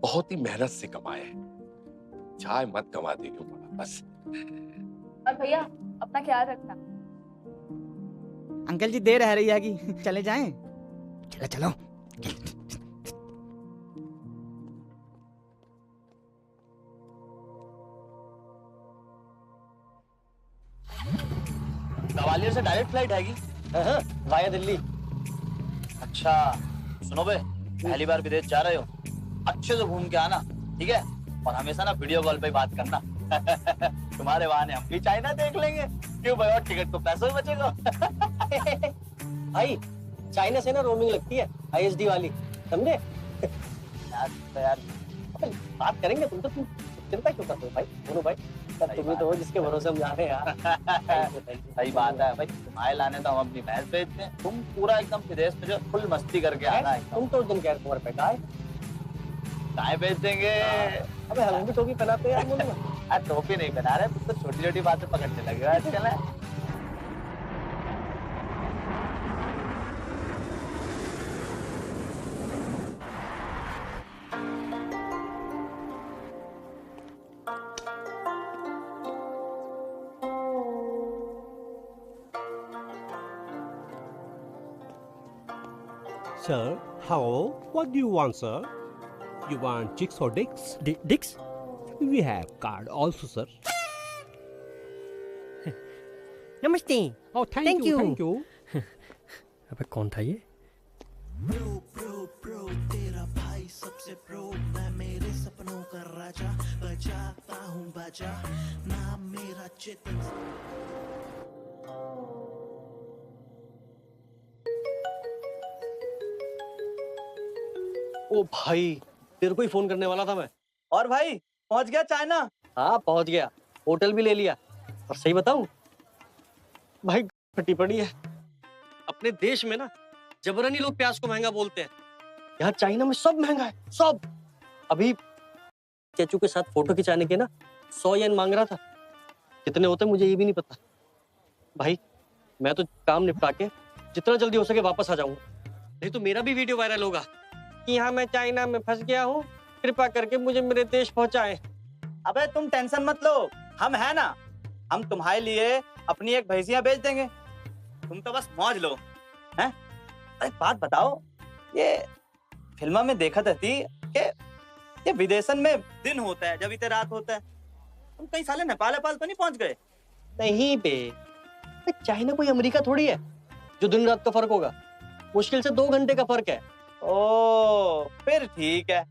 बहुत ही मेहनत से कमाए हैं। चाय मत कमा दे क्यों बोला बस। और भैया अपना ख्याल रखना। अंकल जी देर रह रही है कि चले जाएं? चलो चलो। ग्वालियर से डायरेक्ट फ्लाइट आएगी? हाँ, वाया दिल्ली। अच्छा सुनो बे, पहली बार विदेश जा रहे हो, अच्छे से घूम के आना, ठीक है? और हमेशा ना वीडियो कॉल पे बात करना। तुम्हारे बहाने हम भी चाइना देख लेंगे। क्यों भाई, और टिकट तो पैसों में बचेगा। भाई चाइना से ना रोमिंग लगती है, ISD वाली, समझे? यार बात करेंगे। तुम चिंता क्यों करते हो भाई? बोलो भाई, तुम्हें तो हो जिसके भरोसे हम जा रहे हैं यार। सही बात है भाई, तुम्हारे लाने तो हम अपनी भैंस बेचते हैं, तुम पूरा एकदम विदेश में जो फुल मस्ती करके आना है। तुम तो एकदम खैर तुम्हारे पे गाय बेच देंगे। अबे हम भी टोपी पहनाते हैं यार। अरे टोपी नहीं पहना रहे, तुम तो छोटी छोटी बातें पकड़ने लगे हो आजकल। Sir, hello. What do you want, sir? You want chicks or dicks? Dicks? We have card also, sir. नमस्ते। Oh, thank you. Thank you. अबे कौन था ये? प्रो तेरा भाई सबसे प्रो, मैं मेरे सपनों का राजा, बजाता हूँ बाजा, नाम मेरा चेतन। ओ भाई, तेरे को ही फोन करने वाला था मैं। और भाई पहुंच गया चाइना? हाँ पहुंच गया, होटल भी ले लिया। और सही बताऊं भाई, फटी पड़ी है। अपने देश में ना जबरन ही लोग प्याज को महंगा बोलते हैं, यहाँ चाइना में सब महंगा है, सब। अभी चेचू के साथ फोटो खिंचाने के ना 100 येन मांग रहा था। कितने होते मुझे ये भी नहीं पता। भाई मैं तो काम निपटा के जितना जल्दी हो सके वापस आ जाऊंगा, नहीं तो मेरा भी वीडियो वायरल होगा कि हाँ मैं चाइना में फंस गया हूँ, कृपा करके मुझे मेरे देश पहुंचाए। अबे तुम टेंशन मत लो, हम है ना, हम तुम्हारे लिए अपनी एक भैंसिया बेच देंगे, तुम तो बस मौज लो। हैं? अरे बात बताओ, ये फिल्म में देखा थी कि ये विदेशन में दिन होता है जब इतने रात होता है, तुम कहीं साले नेपाल तो नहीं पहुंच गए? नहीं बे, चाइना कोई अमेरिका थोड़ी है जो दिन रात का फर्क होगा, मुश्किल से 2 घंटे का फर्क है। ओ फिर ठीक है,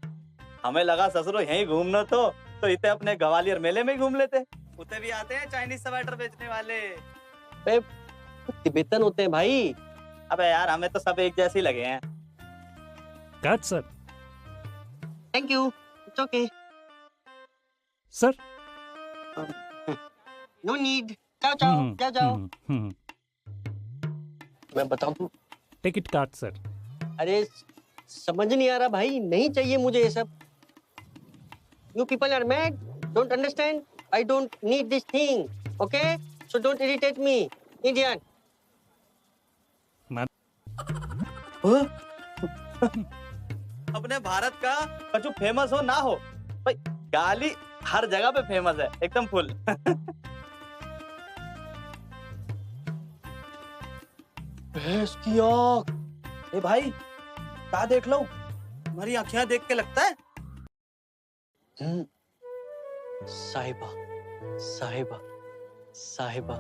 हमें लगा ससुरो यहीं घूमना तो इतने अपने ग्वालियर मेले में घूम लेते। उतने भी आते हैं चाइनीज स्वेटर बेचने वाले। तिब्बतन होते हैं भाई, अबे यार हमें तो सब एक जैसे ही लगे हैं। Cut sir. Thank you, it's okay. Sir no need, जाओ जाओ जाओ जाओ। मैं बताऊं? टिकट काट सर। अरे समझ नहीं आ रहा भाई, नहीं चाहिए मुझे ये सब। You people are mad, don't understand, I don't need this thing, okay? So don't irritate me, idiot. अपने भारत का कछु फेमस हो ना हो भाई, गाली हर जगह पे फेमस है, एकदम फुल। भैंस की आँख। ए भाई क्या देख लो, तुम्हारी आँखें देख के लगता है। साहिबा साहिबा साहिबा।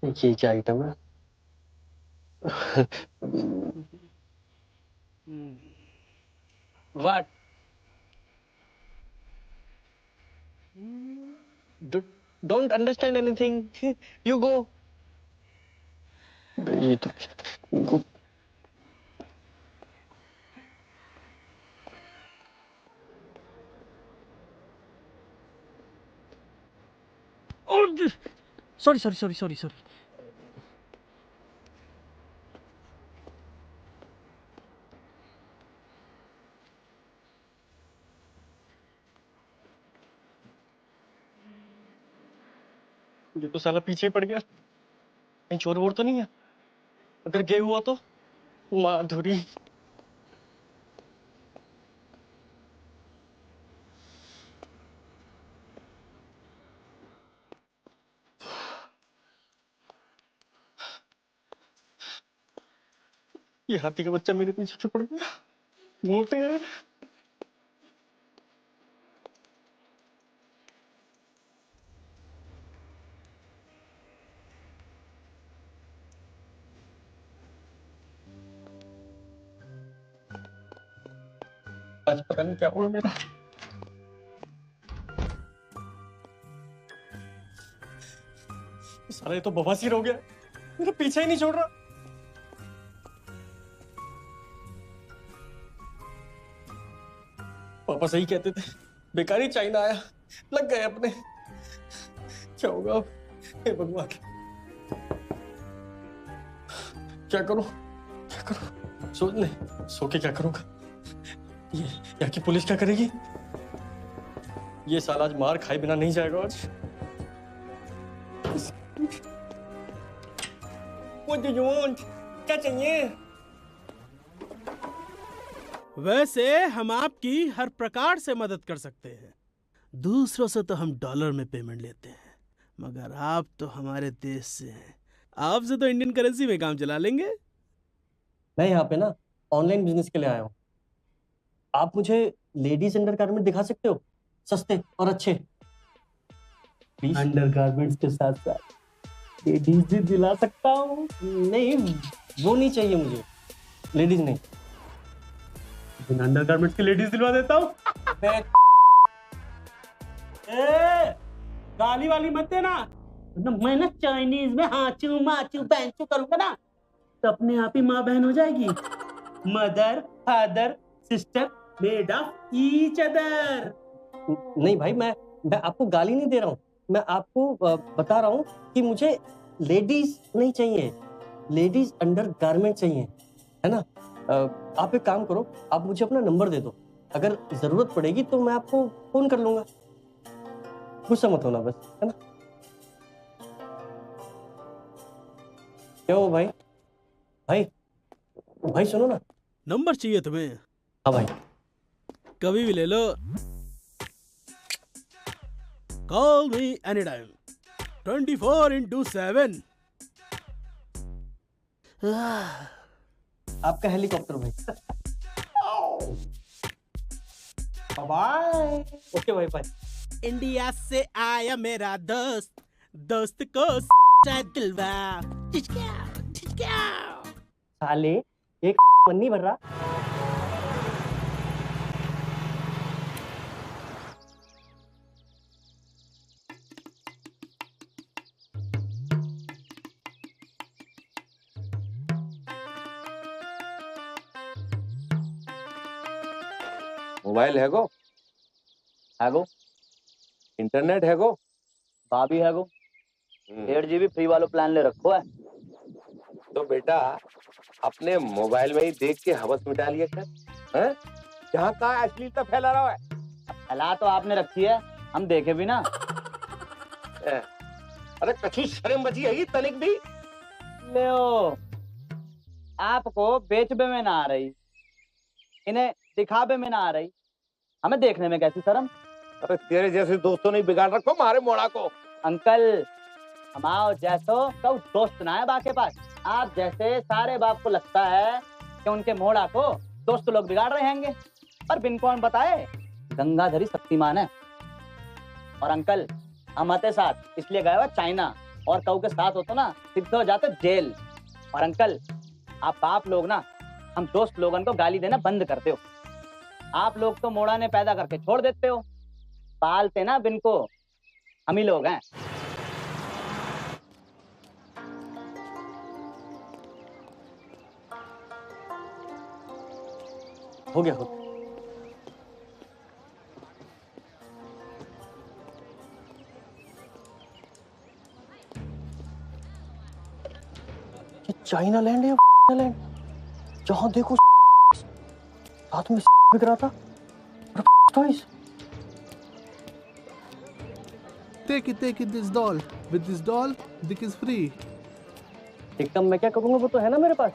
ये क्या आइटम है? What? Don't understand anything. You go. ये तो sorry sorry sorry sorry sorry. ये तो साला पीछे पड़ गया। कहीं चोर वोर तो नहीं है? अगर गए हुआ तो माधुरी। ये हाथी का बच्चा मेरे पीछे पड़ गया। मोटे हैं। आज पता नहीं क्या हुआ मेरा। साला ये तो बवासीर हो गया, मेरा पीछा ही नहीं छोड़ रहा। पापा सही कहते थे, बेकार ही चाइना आया, लग गए अपने। क्या होगा अब? हे भगवान, क्या करूं क्या करूं? सोच नहीं, सो के क्या करूंगा? ये यहाँ की पुलिस क्या करेगी? ये साला आज मार खाए बिना नहीं जाएगा आज। What do you want? क्या चाहिए? वैसे हम आपकी हर प्रकार से मदद कर सकते हैं। दूसरों से तो हम डॉलर में पेमेंट लेते हैं, मगर आप तो हमारे देश से हैं, आपसे तो इंडियन करेंसी में काम चला लेंगे। मैं यहाँ पे ना ऑनलाइन बिजनेस के लिए आया हूँ। आप मुझे लेडीज अंडरगारमेंट दिखा सकते हो, सस्ते और अच्छे? अंडरगारमेंट्स के साथ साथ लेडीज भी दिला सकता हूँ। नहीं, वो नहीं चाहिए मुझे, लेडीज नहीं। अंडरगारमेंट्स की लेडीज दिलवा देता हूँ। गाली वाली मत देना। मैं ना चाइनीज में हाचू माचू बैंचू करूंगा ना, तो अपने आप ही माँ बहन हो जाएगी। Mother father sister made of each other. नहीं भाई, मैं आपको गाली नहीं दे रहा हूँ, मैं आपको बता रहा हूँ कि मुझे लेडीज नहीं चाहिए, लेडीज अंडरगारमेंट चाहिए, है ना? आप एक काम करो, आप मुझे अपना नंबर दे दो, अगर जरूरत पड़ेगी तो मैं आपको फोन कर लूंगा। गुस्सा मत होना बस, है ना? क्या हो भाई? भाई भाई सुनो ना। नंबर चाहिए तुम्हें? हाँ भाई। कभी भी ले लो। Call me any time, 24/7। आपका हेलीकॉप्टर भाई। बाय। ओके भाई, बाय। इंडिया से आया मेरा दोस्त, दोस्त को दिलवा। साले एक मन नहीं भर रहा। मोबाइल है गो? इंटरनेट है गो? भाभी है गो। 1.5 GB फ्री वाला प्लान ले रखो है। तो बेटा अपने मोबाइल में ही देख के हवस मिटा लिया कर, हैं? जहाँ कहाँ अश्लीलता फैला रहा है। फैला तो आपने रखी है, हम देखे भी ना। अरे कछु शर्म बची है तनिक भी? ले आपको बेचबे में ना आ रही, इन्हें दिखावे में ना आ रही, हमें देखने में कैसी शर्म? अरे तेरे जैसे दोस्तों ने बिगाड़ रखो मारे मोड़ा को। अंकल हमाओ जैसो कब दोस्त ना है बाके पास। आप जैसे सारे बाप को लगता है कि उनके मोड़ा को दोस्त लोग बिगाड़ रहे हैंगे, पर बिन कौन बताए गंगाधरी शक्तिमान है। और अंकल हम आते साथ इसलिए गए हुआ चाइना, और कऊ के साथ होते ना सिद्ध हो जाते जेल। और अंकल आप बाप लोग ना हम दोस्त लोगन को गाली देना बंद करते हो। आप लोग तो मोड़ा ने पैदा करके छोड़ देते हो, पालते ना बिन को हम ही लोग हैं। हो गया हो गया। ये चाइना लैंड है या लैंड? जहां देखो साथ में बिक रहा था। Toys. Take it this doll. With this doll, Dick is free. एकदम मैं क्या करूंगा, वो तो है ना मेरे पास।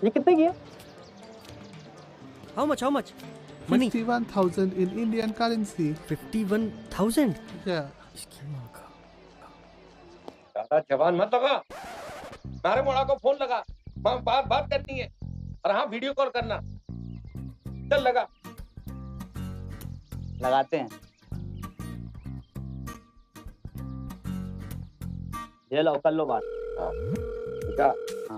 ये कितने की है? How much? Money? 51,000 in Indian currency. 51,000? Yeah. ज्यादा जवान मत लगा, मारे मोड़ा को फोन लगा, बात करनी है। और हाँ वीडियो कॉल करना। चल लगा। लगाते हैं। ये लो कर लो बात। क्या? हाँ।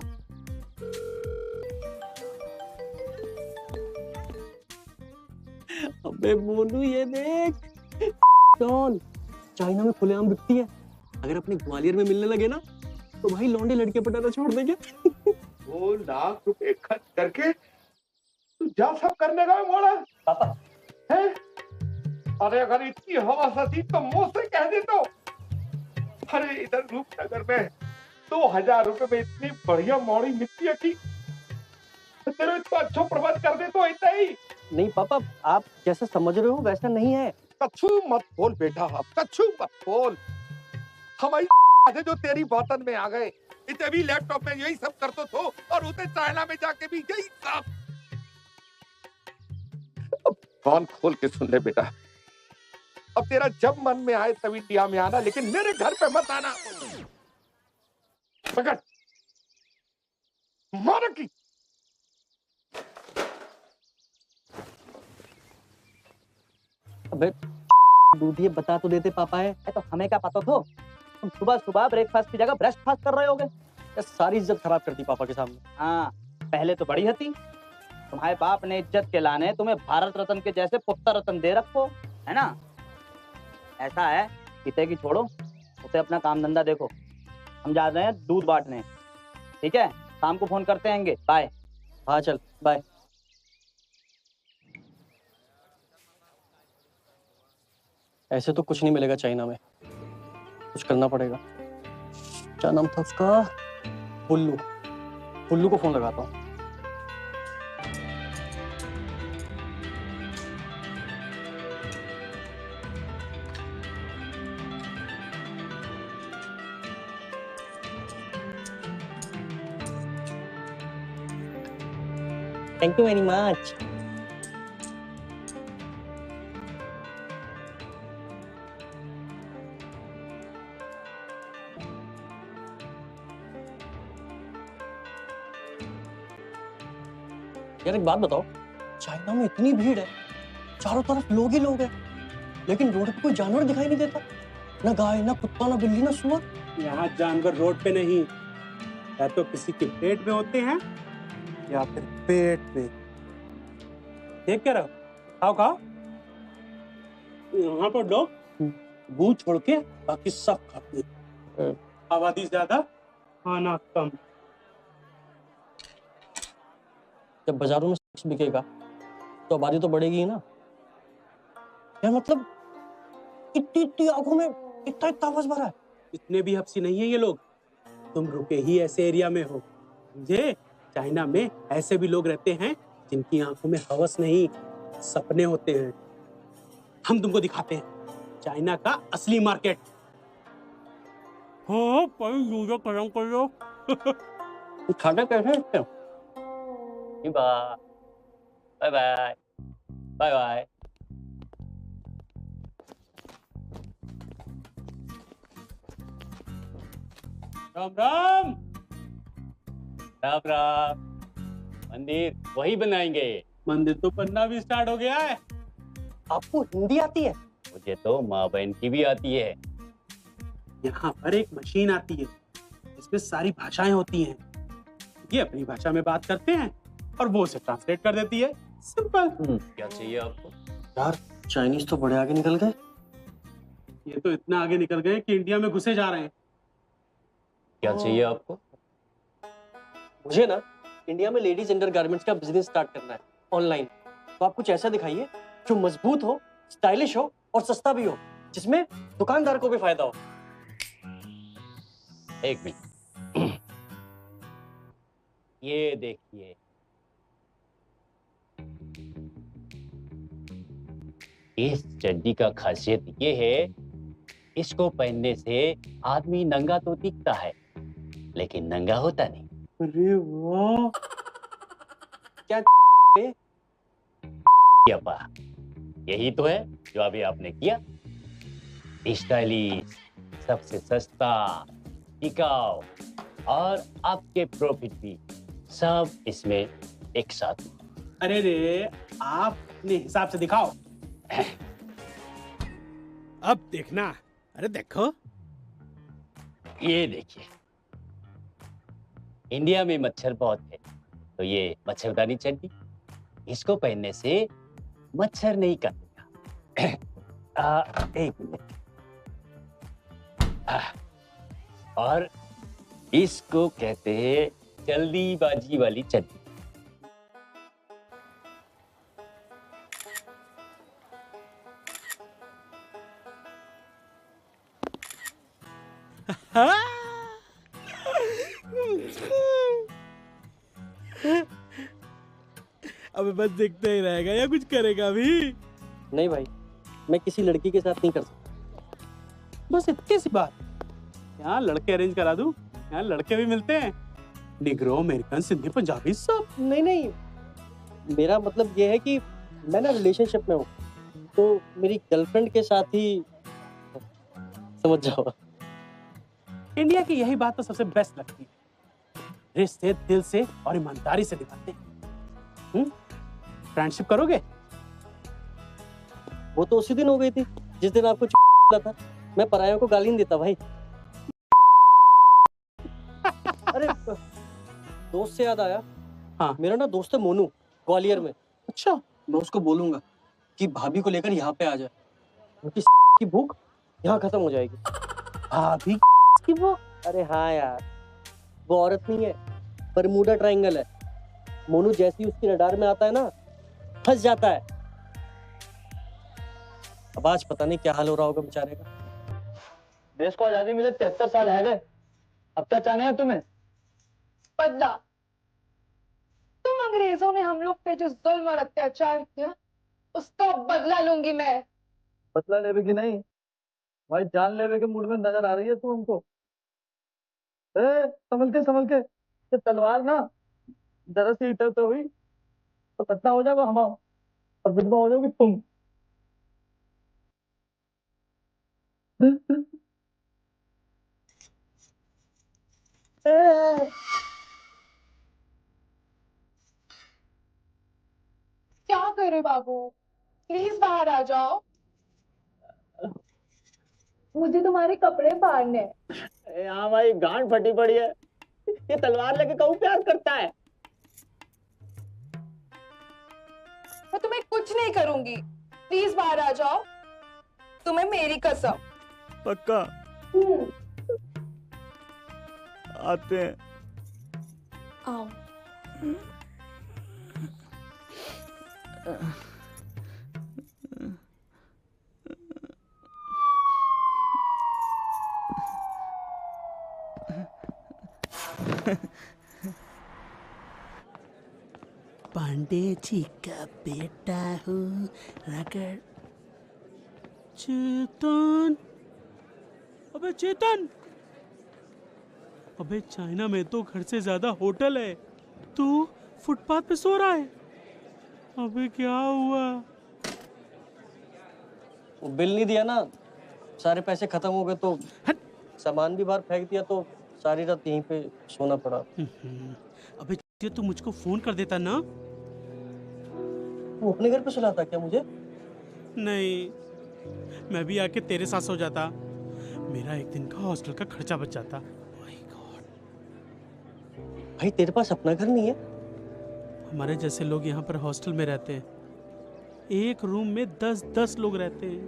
अबे मोनू ये देख डॉल चाइना में खुलेआम बिकती है। अगर अपने ग्वालियर में मिलने लगे ना तो भाई लौंडे लड़के पटाना छोड़ देंगे। 2 लाख रुपए खर्च करके तू जा सब करने का मोड़ा पापा है? अरे अगर इतनी हवा थी तो मुंह से कह दे तो। अरे इधर रूपनगर में 2000 रुपए में इतनी बढ़िया मौड़ी मिलती है कि तेरे इतना अच्छा प्रबंध कर दे तो इतना ही। नहीं पापा आप जैसे समझ रहे हो वैसा नहीं है। कछु मत बोल बेटा, कछु मत बोल। हमारी जो तेरी बातन में आ गए, इतने भी लैपटॉप में यही सब करते थे और उसे चाइना में जाके भी यही सब। अब कान खोल के सुन ले बेटा, अब तेरा जब मन में आए तब इंडिया में आना, लेकिन मेरे घर पे मत आना। पकड़ मार की। अबे दूधिए बता तो देते पापा है। तो हमें क्या पता था? तुम सुबह सुबह ब्रेकफास्ट की जगह ब्रेकफास्ट कर रहे होगे। सारी इज्जत खराब करती पापा के सामने। हाँ पहले तो बड़ी हती, तुम्हारे बाप ने इज्जत के लाने तुम्हें भारत रत्न के जैसे पुत्र रत्न दे रखो है ना। ऐसा है पिते की छोड़ो, उसे अपना काम धंधा देखो। हम जा रहे हैं दूध बांटने, ठीक है? शाम को फोन करते हैंगे। बाय। हाँ चल बाय। ऐसे तो कुछ नहीं मिलेगा चाइना में, कुछ करना पड़ेगा। क्या नाम था उसका? बुल्लू। बुल्लू को फोन लगाता हूँ। Thank you very much. यार एक बात बताओ, चाइना में इतनी भीड़ है, चारों तरफ लोग ही लोग हैं, लेकिन रोड पे कोई जानवर दिखाई नहीं देता। ना गाय, ना कुत्ता, ना बिल्ली, ना सुअर। यहाँ जानवर रोड पे नहीं, या तो किसी के पेट में होते हैं या फिर पेट पे। देख क्या रहो, खाओ खाओ। यहाँ पर लोग गू छोड़ के बाकी सब खाते हैं। आबादी ज्यादा, खाना कम। जब बाजारों में बिकेगा तो आबादी तो बढ़ेगी ही ना। यार मतलब इतनी इतनी आंखों में इतना इतना आवाज भरा है। इतने भी हफ्सी नहीं है ये लोग, तुम रुके ही ऐसे एरिया में हो, समझे? चाइना में ऐसे भी लोग रहते हैं जिनकी आंखों में हवस नहीं, सपने होते हैं। हम तुमको दिखाते हैं चाइना का असली मार्केट। हाँ भाई यूजर करम कर लो। खाना कैसे है? Bye bye bye bye bye. Ram Ram Ram Ram. मंदिर वही बनाएंगे। मंदिर तो बनना भी स्टार्ट हो गया है। आपको हिंदी आती है? मुझे तो माँ बहन की भी आती है। यहाँ पर एक मशीन आती है, इसमें सारी भाषाएं होती हैं। ये अपनी भाषा में बात करते हैं और वो उसे ट्रांसलेट कर देती है। सिंपल। क्या चाहिए आपको? यार चाइनीज तो बड़े आगे निकल गए। ये तो इतना आगे निकल गए कि इंडिया में घुसे जा रहे हैं। क्या चाहिए आपको? मुझे ना इंडिया में लेडीज अंडर गारमेंट्स का बिजनेस स्टार्ट करना है ऑनलाइन। तो आप कुछ ऐसा दिखाइए जो मजबूत हो, स्टाइलिश हो और सस्ता भी हो, जिसमें दुकानदार को भी फायदा हो। एक मिनट। ये देखिए, इस चड्डी का खासियत ये है, इसको पहनने से आदमी नंगा तो दिखता है लेकिन नंगा होता नहीं। अरे वाह, क्या अपा, यही तो है जो अभी आपने किया। स्टाइलिश, सबसे सस्ता, टिकाऊ और आपके प्रॉफिट भी, सब इसमें एक साथ। अरे रे, आप अपने हिसाब से दिखाओ। अब देखना। अरे देखो, ये देखिए, इंडिया में मच्छर बहुत है, तो ये मच्छरदानी चड्डी, इसको पहनने से मच्छर नहीं काटेगा। एक मिनट। और इसको कहते हैं जल्दीबाजी वाली चड्डी। अबे बस देखते ही रहेगा या कुछ करेगा भी? नहीं भाई, मैं किसी लड़की के साथ नहीं कर सकता। बस इतनी सी बात। यहाँ लड़के अरेंज करा दूं? यहाँ लड़के भी मिलते हैं, निग्रो, अमेरिकन, सिंधी, पंजाबी सब। नहीं नहीं, मेरा मतलब ये है कि मैं ना रिलेशनशिप में हूँ, तो मेरी गर्लफ्रेंड के साथ ही, समझ जाओ। इंडिया की यही बात तो सबसे बेस्ट लगती है, रिश्ते दिल से और ईमानदारी से निभाते हैं। फ्रेंडशिप करोगे? वो तो उसी दिन हो गई थी जिस दिन आपको मिला था। मैं परायों को गाली नहीं देता भाई। अरे दोस्त से याद आया। हाँ, मेरा ना दोस्त है मोनू, ग्वालियर में। अच्छा, मैं उसको बोलूंगा कि भाभी को लेकर यहाँ पे आ जाए, उनकी की भूख यहाँ खत्म हो जाएगी। भाभी की भूख? अरे हाँ यार, वो औरत नहीं है, बरमूडा ट्रायंगल है। मोनू जैसे ही उसकी रडार में आता है ना, फंस जाता है। अब आज पता नहीं क्या हाल हो रहा होगा बेचारे का। देश को आजादी मिले 73 साल है गए, अब तक चाहने हैं तुम्हें? बदला, तुम अंग्रेजों ने हम लोग पे जो जुल्म और अत्याचार किया, उसका बदला लूंगी मैं। बदला लेवे की नहीं भाई, जान लेवे के मूड में नजर आ रही है तू हमको। संभल के, ये तलवार ना जरा सी इधर तो हुई तो पतला हो जाएगा हम, और विधवा हो जाओगी तुम। क्या करे बाबू, प्लीज बाहर आ जाओ, मुझे तुम्हारे कपड़े फाड़ने हैं। हाँ भाई, गांड फटी पड़ी है, ये तलवार लेके कहूँ प्यार करता है। मैं तुम्हें कुछ नहीं करूंगी, प्लीज बाहर आ जाओ, तुम्हें मेरी कसम। पक्का? आते हैं। आओ। पांडे जी का बेटा हूँ रगड़। चेतन, अबे चेतन, अबे चाइना में तो घर से ज्यादा होटल है, तू फुटपाथ पे सो रहा है। अबे क्या हुआ? वो बिल नहीं दिया ना, सारे पैसे खत्म हो गए तो सामान भी बाहर फेंक दिया, तो सारी रात यहीं पे सोना पड़ा। अबे तू मुझको फोन कर देता ना। वो अपने घर पे सुलाता क्या मुझे? नहीं, मैं भी आके तेरे साथ सो जाता, मेरा एक दिन का हॉस्टल का खर्चा बच जाता। भाई तेरे पास अपना घर नहीं है? हमारे जैसे लोग यहाँ पर हॉस्टल में रहते हैं, एक रूम में 10-10 लोग रहते हैं।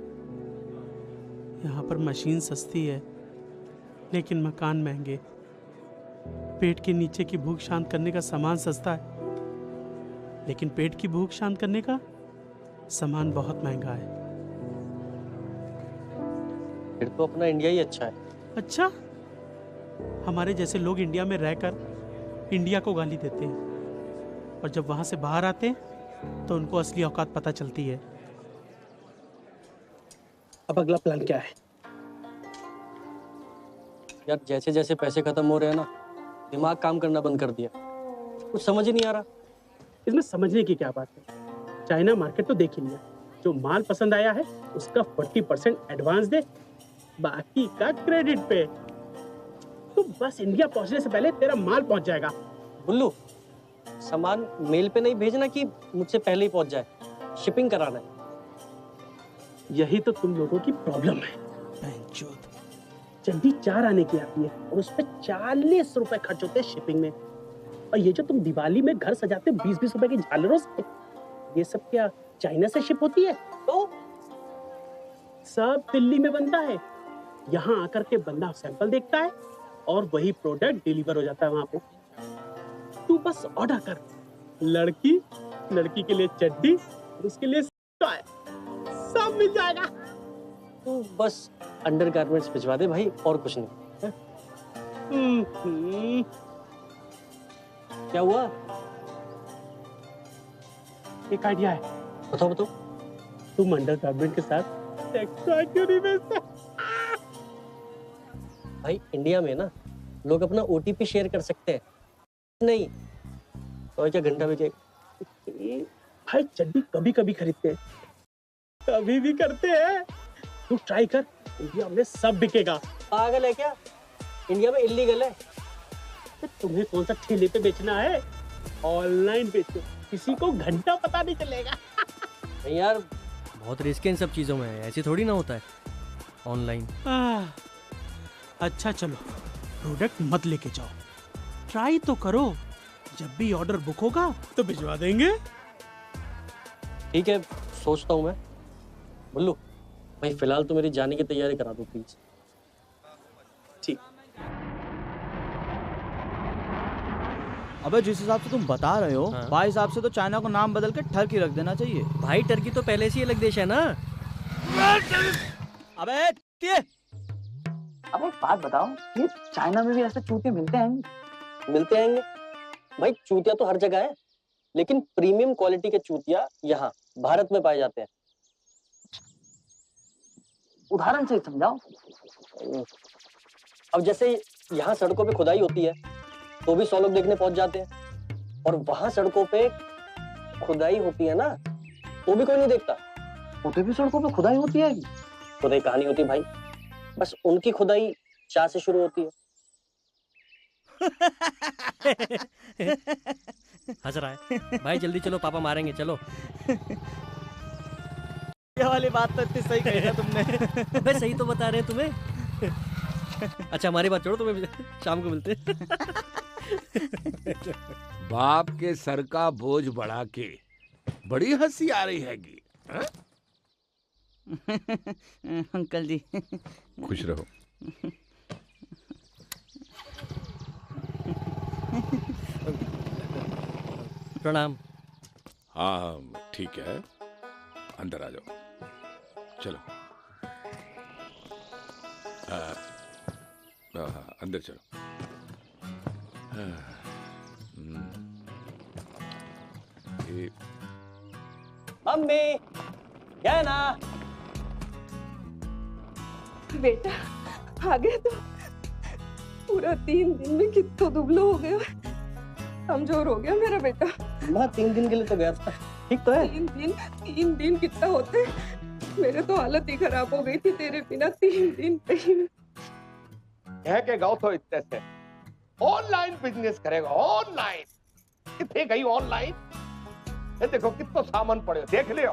यहाँ पर मशीन सस्ती है लेकिन मकान महंगे। पेट के नीचे की भूख शांत करने का सामान सस्ता है लेकिन पेट की भूख शांत करने का सामान बहुत महंगा है। फिर तो अपना इंडिया ही अच्छा है। अच्छा, हमारे जैसे लोग इंडिया में रहकर इंडिया को गाली देते हैं और जब वहां से बाहर आते हैं तो उनको असली औकात पता चलती है। अब अगला प्लान क्या है? यार जैसे जैसे पैसे खत्म हो रहे हैं ना, दिमाग काम करना बंद कर दिया, कुछ समझ ही नहीं आ रहा। इसमें समझने की क्या बात है? चाइना मार्केट तो देख ही लिया, जो माल पसंद आया है उसका 40% एडवांस दे, बाकी का क्रेडिट पे। तो बस इंडिया पहुंचने से पहले तेरा माल पहुंच जाएगा। बुल्लू, सामान मेल पे नहीं भेजना कि मुझसे पहले ही पहुंच जाए, शिपिंग कराना है। यही तो तुम लोगों की प्रॉब्लम है। जल्दी 4 आने की आती है और उस पर 40 रुपए खर्च होते हैं शिपिंग में। और ये जो तुम दिवाली में घर सजाते हो 20-20 रुपए की झालरों से, ये सब क्या चाइना से शिप होती है? तो सब दिल्ली में बनता है, यहाँ आकर के बंदा सैंपल देखता है और वही प्रोडक्ट डिलीवर हो जाता है वहां पे। तू बस ऑर्डर कर, लड़की के लिए चड्डी और उसके लिए टॉय, सब मिल जाएगा। तू बस अंडरगारमेंट्स भिजवा दे भाई, और कुछ नहीं। क्या हुआ? एक आइडिया है। बताओ बताओ। तुम अंडरगारमेंट के साथ एक्स्ट्रा क्यों नहीं भेजते? भाई इंडिया में ना लोग अपना OTP शेयर कर सकते हैं, नहीं तो क्या घंटा भेजे? भाई चड्डी कभी कभी खरीदते हैं, कभी भी करते हैं। तू ट्राई कर, इंडिया में सब बिकेगा। पागल है क्या? इंडिया में इलीगल है। तो तुम्हें कौन सा ठेले पे बेचना है? ऑनलाइन बेचो, किसी को घंटा पता नहीं चलेगा। नहीं यार, बहुत रिस्क है इन सब चीजों में, ऐसे थोड़ी ना होता है ऑनलाइन। अच्छा चलो, प्रोडक्ट मत लेके जाओ, ट्राई तो करो, जब भी ऑर्डर बुक होगा तो भिजवा देंगे। ठीक है, सोचता हूँ मैं। बुल्लू भाई फिलहाल तो मेरी जाने की तैयारी करा दो प्लीज। ठीक। अबे जिस हिसाब से तुम बता रहे हो, भाई हिसाब से तो चाइना को नाम बदल के टर्की रख देना चाहिए। भाई टर्की तो पहले से ही अलग देश है ना। अबे अब एक बात बताओ, ये चाइना में भी ऐसे चूते मिलते हैं? मिलते हैं भाई, चूतिया तो हर जगह है, लेकिन प्रीमियम क्वालिटी के चूतिया यहाँ भारत में पाए जाते हैं। उदाहरण से समझाओ। अब जैसे यहाँ सड़कों पे खुदाई होती है तो भी 100 लोग देखने पहुंच जाते हैं, और वहां सड़कों पे खुदाई होती है ना तो भी कोई नहीं देखता। उधर भी सड़कों पे खुदाई होती है? खुदाई कहानी होती है भाई, बस उनकी खुदाई चा से शुरू होती है। हंस रहा है भाई, जल्दी चलो, पापा मारेंगे, चलो। ये वाली बात तो इतनी सही कही ना तुमने। अबे सही तो बता रहे हैं तुम्हें। अच्छा हमारी बात छोड़ो, तुम्हें शाम को मिलते हैं। बाप के सर का बोझ बढ़ा के बड़ी हंसी आ रही हैगी। अंकल जी खुश रहो। प्रणाम। हाँ ठीक है, अंदर आ जाओ, चलो। अंदर चलो। मम्मी क्या ना बेटा आ गए तो पूरा 3 दिन में कितना दुबलो हो गया, कमजोर हो गया मेरा बेटा। माँ 3 दिन के लिए तो गया था, ठीक तो है? 3 दिन कितना होते, मेरे तो हालत ही खराब हो गई थी तेरे बिना 3 दिन पे। कह के गाओ तो इतने से ऑनलाइन बिजनेस करेगा, ऑनलाइन। कितने गई ऑनलाइन? ये देखो कितना सामान पड़े, देख ले।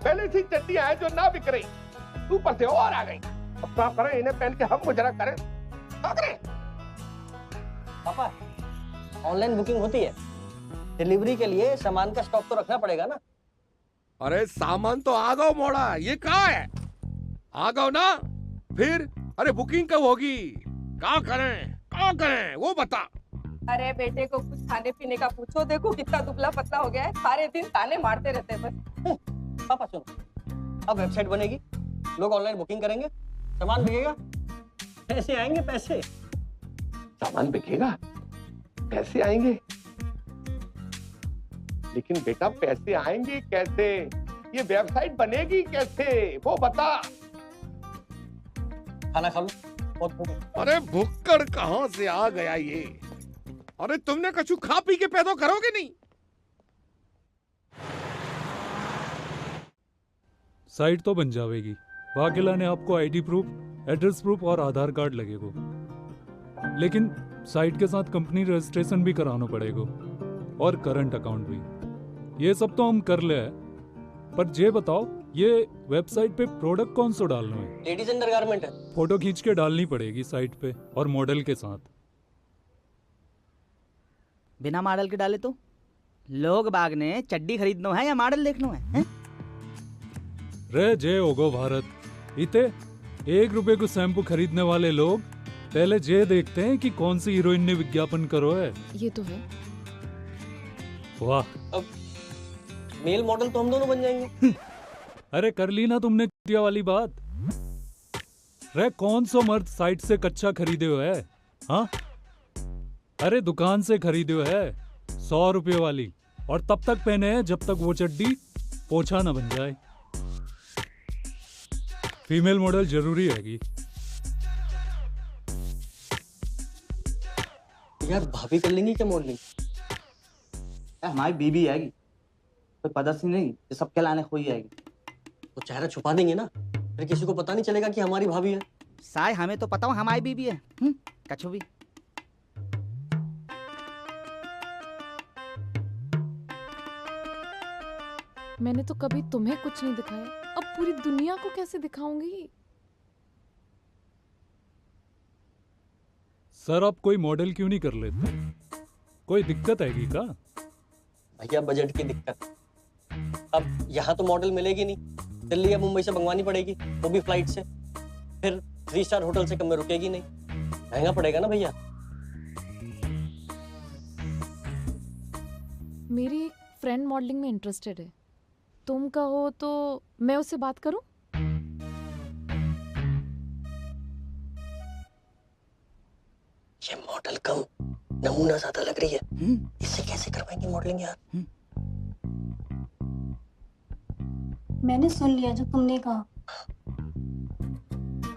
पहले से चड्डियां हैं जो ना बिक रही, ऊपर से और आ गई। अब क्या करें, इन्हें पहन के हम गुजरा करें, क्या करें? पापा ऑनलाइन बुकिंग होती है, डिलीवरी के लिए सामान का स्टॉक तो रखना पड़ेगा ना। अरे सामान तो आ गओ मोड़ा, ये कहाँ है? आ गओ ना फिर। अरे बुकिंग कब होगी? क्या करें वो बता। अरे बेटे को कुछ खाने पीने का पूछो, देखो कितना दुबला पतला हो गया है, सारे दिन ताने मारते रहते हैं बस। पापा सुनो, अब वेबसाइट बनेगी, लोग ऑनलाइन बुकिंग करेंगे, सामान बिकेगा, पैसे आएंगे। पैसे सामान बिकेगा, पैसे आएंगे। लेकिन बेटा पैसे आएंगे कैसे? ये वेबसाइट बनेगी कैसे वो बता। खाना खा लो, बहुत भूख है। अरे भुक्कड़ कहां से आ गया ये? अरे तुमने कछु खा पी के पैदा करोगे नहीं? साइट तो बन जाएगी, बाकी लाने आपको आईडी प्रूफ, एड्रेस प्रूफ और आधार कार्ड लगेगा। लेकिन साइट के साथ कंपनी रजिस्ट्रेशन भी कराना पड़ेगा और करंट अकाउंट भी। ये सब तो हम कर ले हैं, पर ये बताओ ये वेबसाइट पे प्रोडक्ट कौन सा डालना है? लेडीज अंडरगारमेंट है। फोटो खींच के डालनी पड़ेगी साइट पे और मॉडल के साथ। बिना मॉडल के डाले तो लोग बाग ने चड्डी खरीदना है या मॉडल देखना है? रे जय होगो भारत। इते 1 रुपए को शैम्पू खरीदने वाले लोग पहले जे देखते हैं कि कौन सी हीरोइन ने विज्ञापन करो है। ये तो है। वाह, अब मेल मॉडल तो हम दोनों बन जाएंगे। अरे कर ली ना तुमने कुतिया वाली बात। रे कौन सो मर्द साइट से कच्चा खरीदे हुए है? हाँ, अरे दुकान से खरीदे हुए है 100 रुपए वाली, और तब तक पहने हैं जब तक वो चड्डी पोछा ना बन जाए। फीमेल मॉडल जरूरी है। यार भाभी कर लेंगी क्या मॉडलिंग? हमारी बीबी आएगी, कोई पदसी नहीं, ये सब के लाने खोई आएगी। तो चेहरा छुपा देंगे ना, फिर किसी को पता नहीं चलेगा कि हमारी भाभी है। साय हमें तो पता हो हमारी बीबी है। कछु भी। मैंने तो कभी तुम्हें कुछ नहीं दिखाया, अब पूरी दुनिया को कैसे दिखाऊंगी? सर आप कोई मॉडल क्यों नहीं कर लेते? कोई दिक्कत है क्या? भैया बजट की दिक्कत। अब यहाँ तो मॉडल मिलेगी नहीं, दिल्ली या मुंबई से मंगवानी पड़ेगी, वो भी फ्लाइट से। फिर 3 स्टार होटल से कम में रुकेगी नहीं, महंगा पड़ेगा ना भैया। मेरी एक फ्रेंड मॉडलिंग में इंटरेस्टेड है, तुम कहो तो मैं उससे बात करूं? ये मॉडल कम, नमूना ज्यादा लग रही है, इससे कैसे करवाएंगे मॉडलिंग यार? मैंने सुन लिया जो तुमने कहा।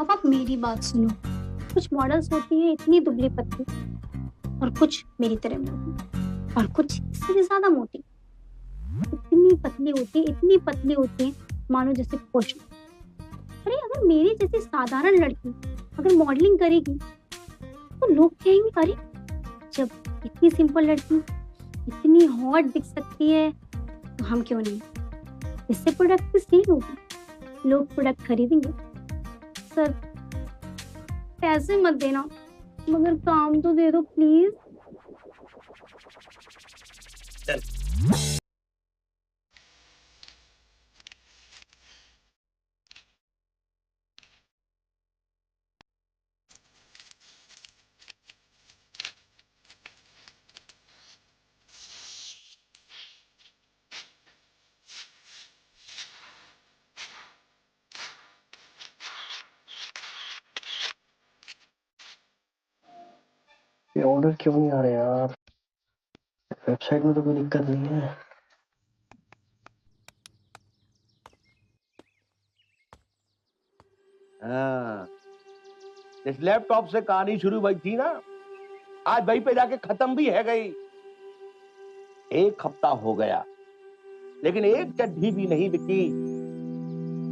अब आप मेरी बात सुनो। कुछ मॉडल्स होती है इतनी दुबली पतली, और कुछ मेरी तरह मोटी, और कुछ इससे भी ज्यादा मोटी। इतनी पतली होती है मानो जैसे पोषण। अरे अगर मेरी जैसी साधारण लड़की अगर मॉडलिंग करेगी तो लोग कहेंगे अरे जब इतनी सिंपल लड़की इतनी हॉट दिख सकती है तो हम क्यों नहीं। इससे प्रोडक्ट की सेल होगी, लोग प्रोडक्ट खरीदेंगे। सर पैसे मत देना, मगर काम तो दे दो प्लीज। चल। ये ऑर्डर क्यों नहीं आ रहे यार? वेबसाइट में तो कोई दिक्कत नहीं है। हाँ, इस लैपटॉप से कहानी शुरू हुई थी ना, आज वहीं पे जाके खत्म भी है गई। 1 हफ्ता हो गया लेकिन एक चड्ढी भी नहीं बिकी।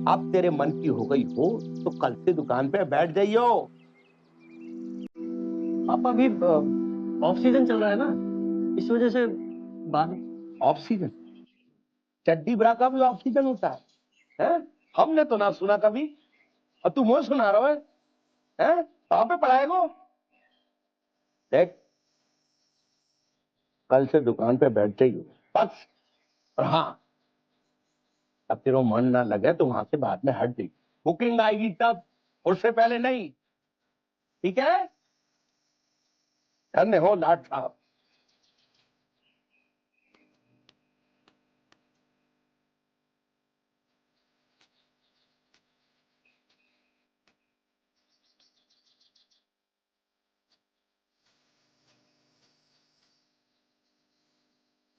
अब तेरे मन की हो गई हो तो कल से दुकान पे बैठ जाइयो। पापा अभी ऑफ सीजन चल रहा है ना, इस वजह से बाद। Off season? चड्डी ब्रा का भी ऑफ सीजन होता है? हमने तो ना सुना कभी, और तू मुझे सुना रहा है? कहाँ पे पढ़ाएगो? देख, कल से दुकान पे बैठ जाइयो बस। और हाँ, अब तेरा मन ना लगे तो वहां से बाद में हट जाइए। बुकिंग आएगी तब, उससे पहले नहीं, ठीक है? धन्य हो लाट साहब।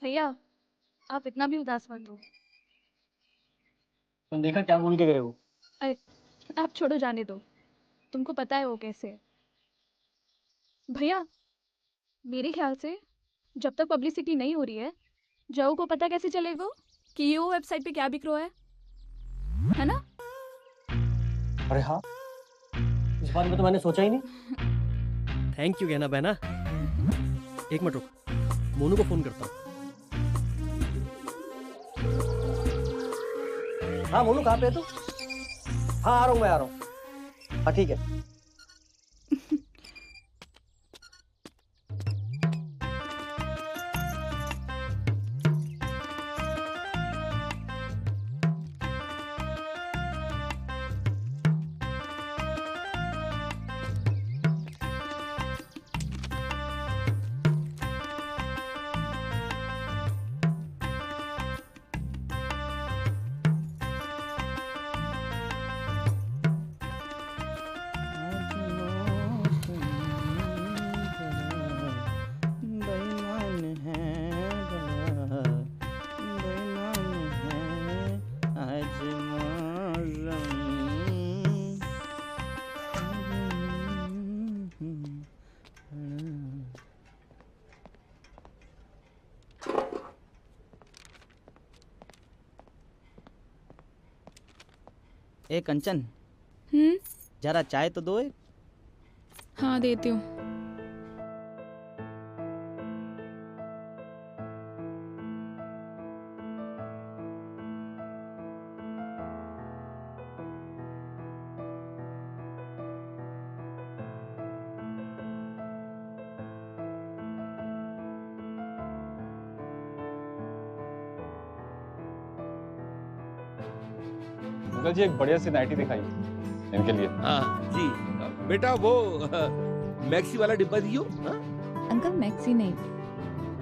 भैया आप इतना भी उदास मत हो। तुम देखा क्या बोल के गए हो? अरे आप छोड़ो, जाने दो, तुमको पता है वो कैसे है। भैया मेरे ख्याल से जब तक पब्लिसिटी नहीं हो रही है, जाओ को पता कैसे चलेगा कि ये वो वेबसाइट पे क्या बिक रहा है ना? अरे हाँ, इस बारे में तो मैंने सोचा ही नहीं। थैंक यू कहना बहना। एक मिनट रुक, मोनू को फोन करता हूँ। हाँ मोनू, कहाँ पे है तू? हाँ आ रहा हूँ, मैं आ रहा हूँ। हाँ ठीक है। ए कंचन, जरा चाय तो दो। हाँ देती हूँ। अंकल जी एक बढ़िया सी नाइटी दिखाइए इनके लिए। हाँ जी बेटा, वो मैक्सी वाला डिब्बा दियो। अंकल मैक्सी नहीं,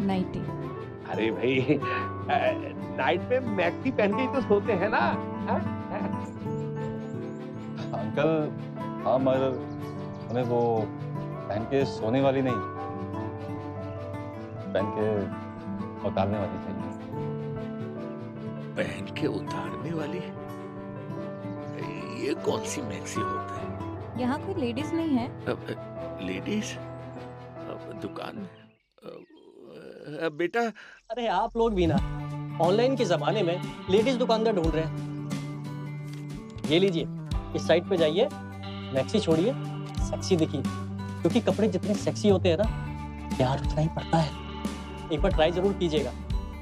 नाइटी। अरे भाई, नाइट में मैक्सी पहन के ही तो सोते हैं ना। अंकल हाँ, मगर उन्हें वो पहन के सोने वाली नहीं, पहन के उतारने वाली चाहिए। पहन के उतारने वाली? ये कौन सी मैक्सी होता है? यहाँ कोई लेडीज नहीं है? लेडीज दुकान बेटा। अरे आप लोग भी ना ऑनलाइन के जमाने में लेडीज दुकानदार ढूंढ रहे हैं। ये लीजिए, इस साइट पे जाइए, मैक्सी छोड़िए, सेक्सी दिखिए, क्योंकि कपड़े जितने सेक्सी होते हैं ना, प्यार उतना ही पड़ता है। एक बार ट्राई जरूर कीजिएगा,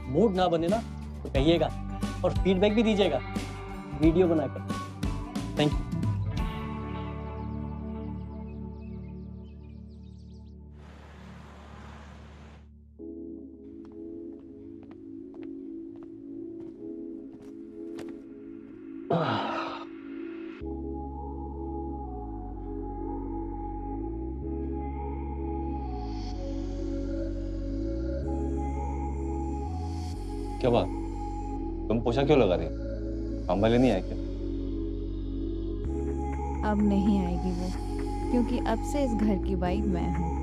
मूड ना बने ना तो कहिएगा, और फीडबैक भी दीजिएगा वीडियो बनाकर। Thank you. क्या बात, तुम पोछा क्यों लगा रही? हम वाले नहीं आए क्या? अब नहीं आएगी वो, क्योंकि अब से इस घर की बाई मैं हूँ।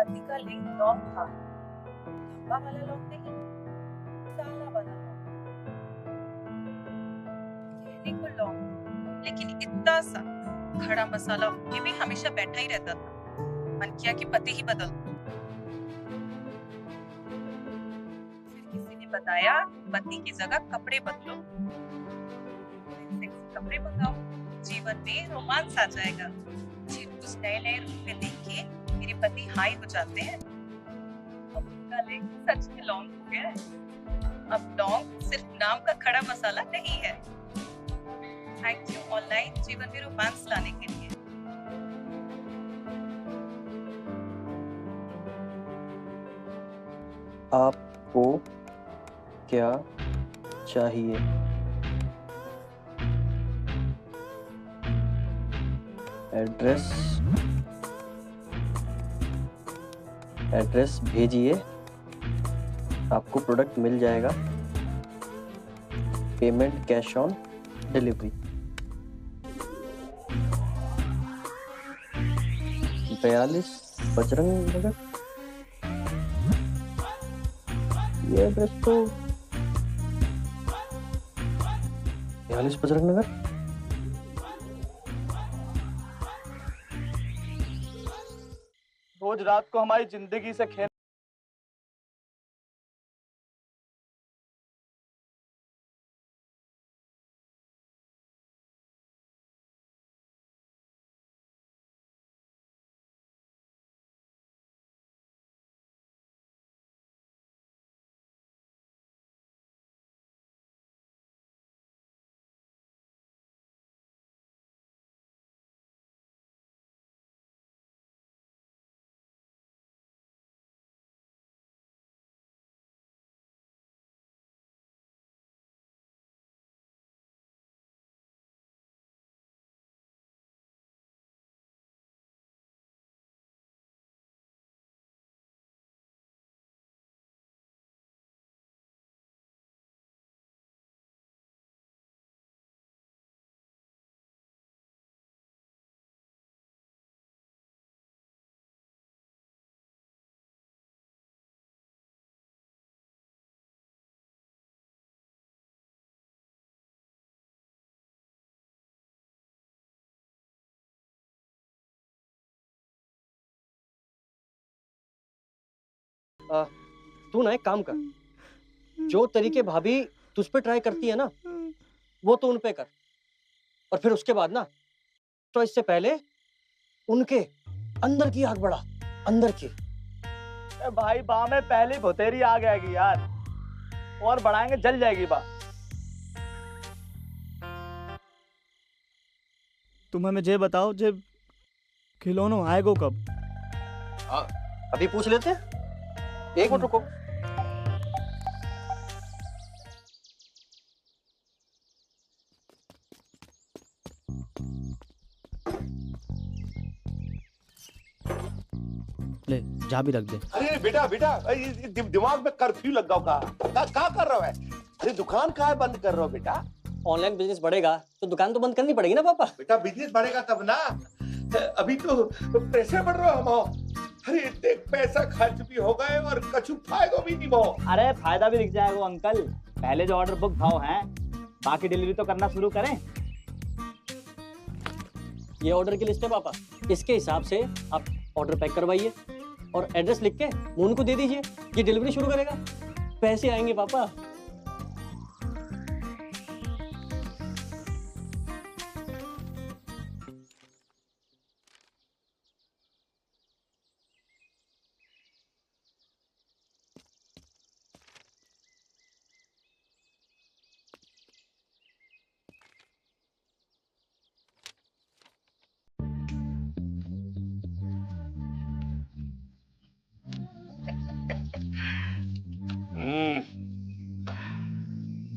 पति का लिंग लॉन्ग था, लंबा वाला लॉन्ग नहीं, साला वाला लॉन्ग। कहने को लॉन्ग, लेकिन इतना सा खड़ा मसाला होके भी हमेशा बैठा ही रहता था। मन किया कि पति ही बदल दूं। फिर किसी ने बताया पति की जगह कपड़े बदलो, सेक्सी कपड़े मंगाओ, जीवन में रोमांस आ जाएगा। जी कुछ नए नए रूप में देख के मेरे पति हाई हो जाते हैं। अब उनका लिंग सच में लॉन्ग हो गया है। अब लॉन्ग सिर्फ नाम का खड़ा मसाला नहीं है। थैंक यू ऑनलाइन जीवन में रोमांस लाने के लिए। आपको क्या चाहिए? एड्रेस भेजिए, आपको प्रोडक्ट मिल जाएगा। Payment cash on delivery. 42 Bajrang Nagar. ये एड्रेस तो 42 बजरंग नगर। रोज रात को हमारी जिंदगी से खेल। तू ना एक काम कर, जो तरीके भाभी तुझ पे ट्राई करती है ना, वो तो उन पे कर। और फिर उसके बाद ना तो इससे पहले उनके अंदर की आग बढ़ा, अंदर की। भाई बा में पहली भुतेरी आ जाएगी यार, और बढ़ाएंगे जल जाएगी बा। तुम हमें जे बताओ, जब खिलौनो आएगो कब? अभी पूछ लेते हैं, एक मिनट रुको। ले जा भी रख दे। अरे बेटा बेटा, दिमाग में कर्फ्यू लग गया का कर रहा है? अरे दुकान कहाँ है बंद कर रहा हो बेटा? ऑनलाइन बिजनेस बढ़ेगा तो दुकान तो बंद करनी पड़ेगी ना पापा। बेटा बिजनेस बढ़ेगा तब ना, अभी तो प्रेशर बढ़ रहा है। अरे इतने पैसा खर्च भी हो गए और कछु फायदा भी नहीं हो। अरे फायदा भी दिख जाएगा अंकल। पहले जो ऑर्डर बुक भाव हैं, बाकी डिलीवरी तो करना शुरू करें। ये ऑर्डर की लिस्ट है पापा, इसके हिसाब से आप ऑर्डर पैक करवाइए और एड्रेस लिख के मून को दे दीजिए, ये डिलीवरी शुरू करेगा। पैसे आएंगे पापा।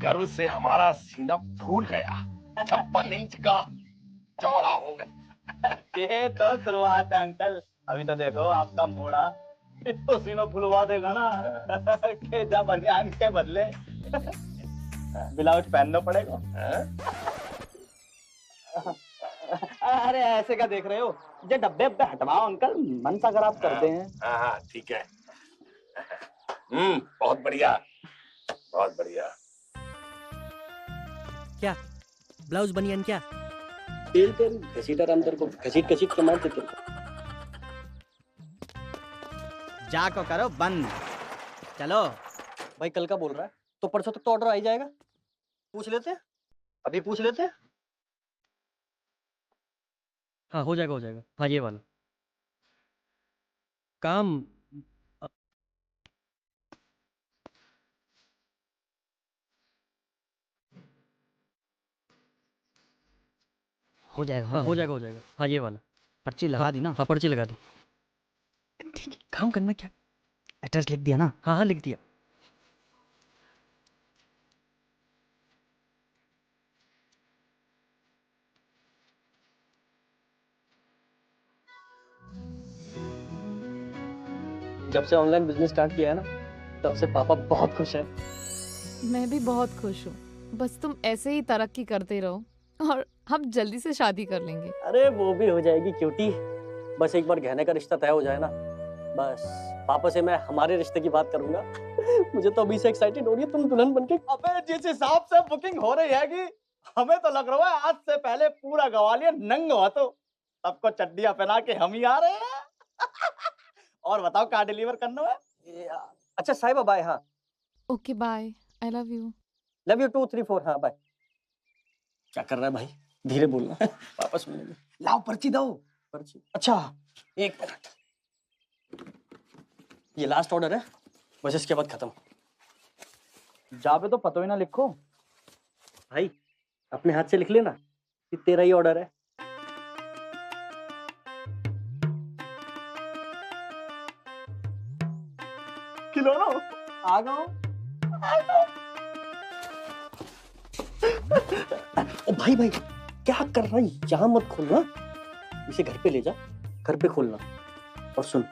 गर्व से हमारा सीना फूल गया, 56 इंच का चौड़ा हो गया। ये तो शुरुआत है अंकल, अभी तो देखो आपका मोड़ा तो सीना फुलवा देगा ना कि जब बनियान के बदले ब्लाउज पहनना पड़ेगा। अरे ऐसे क्या देख रहे हो? ये डब्बे डब्बे हटवाओ अंकल, मन सा खराब करते हैं। हाँ ठीक है। बहुत बढ़िया, बहुत बढ़िया। क्या ब्लाउज बनियान क्या? तेल तेल घसीटा राम तेरे को, घसीट घसीट के मारते तेरे को। जाको करो बंद, चलो। भाई कल का बोल रहा है तो परसों तक तो ऑर्डर आ ही जाएगा। पूछ लेते हैं, अभी पूछ लेते हैं। हाँ हो जाएगा, हो जाएगा। हाँ ये वाला काम हो जाएगा। हाँ हो जाएगा, हो जाएगा। हाँ ये वाला पर्ची लगा दी ना? हाँ पर्ची लगा दी। ठीक है, काम करना क्या? एड्रेस लिख दिया ना? हाँ हाँ लिख दिया। जब से ऑनलाइन बिजनेस स्टार्ट किया है ना, तब से पापा बहुत खुश है। मैं भी बहुत खुश हूँ। बस तुम ऐसे ही तरक्की करते रहो और हम जल्दी से शादी कर लेंगे। अरे वो भी हो जाएगी क्यूटी, बस एक बार गहने का रिश्ता तय हो जाए ना, बस पापा से मैं हमारे रिश्ते की बात करूंगा। मुझे तो अभी से एक्साइटेड हो रही है तुम दुल्हन बनके। अबे जिस हिसाब से बुकिंग हो रही है कि हमें तो लग रहा है आज से पहले पूरा ग्वालियर नंग हुआ, तो सबको चड्डियां पहना के हम ही आ रहे हैं। और बताओ क्या डिलीवर करना है? अच्छा साहिबा बाय। हाँ okay bye, I love you. Love you 2 3 4। हाँ बाय। क्या कर रहा है भाई? धीरे बोलना, वापस मिलेंगे। लाओ पर्ची दो। पर्ची? अच्छा एक मिनट, ये लास्ट ऑर्डर है, बस इसके बाद खत्म। जा पे तो पता ही ना लिखो। भाई अपने हाथ से लिख लेना कि तेरा ही ऑर्डर है। खिलौना आ जाओ। ओ भाई भाई क्या कर रहा है? यहाँ मत खोलना, इसे घर पे ले जा, घर पे खोलना। और सुन,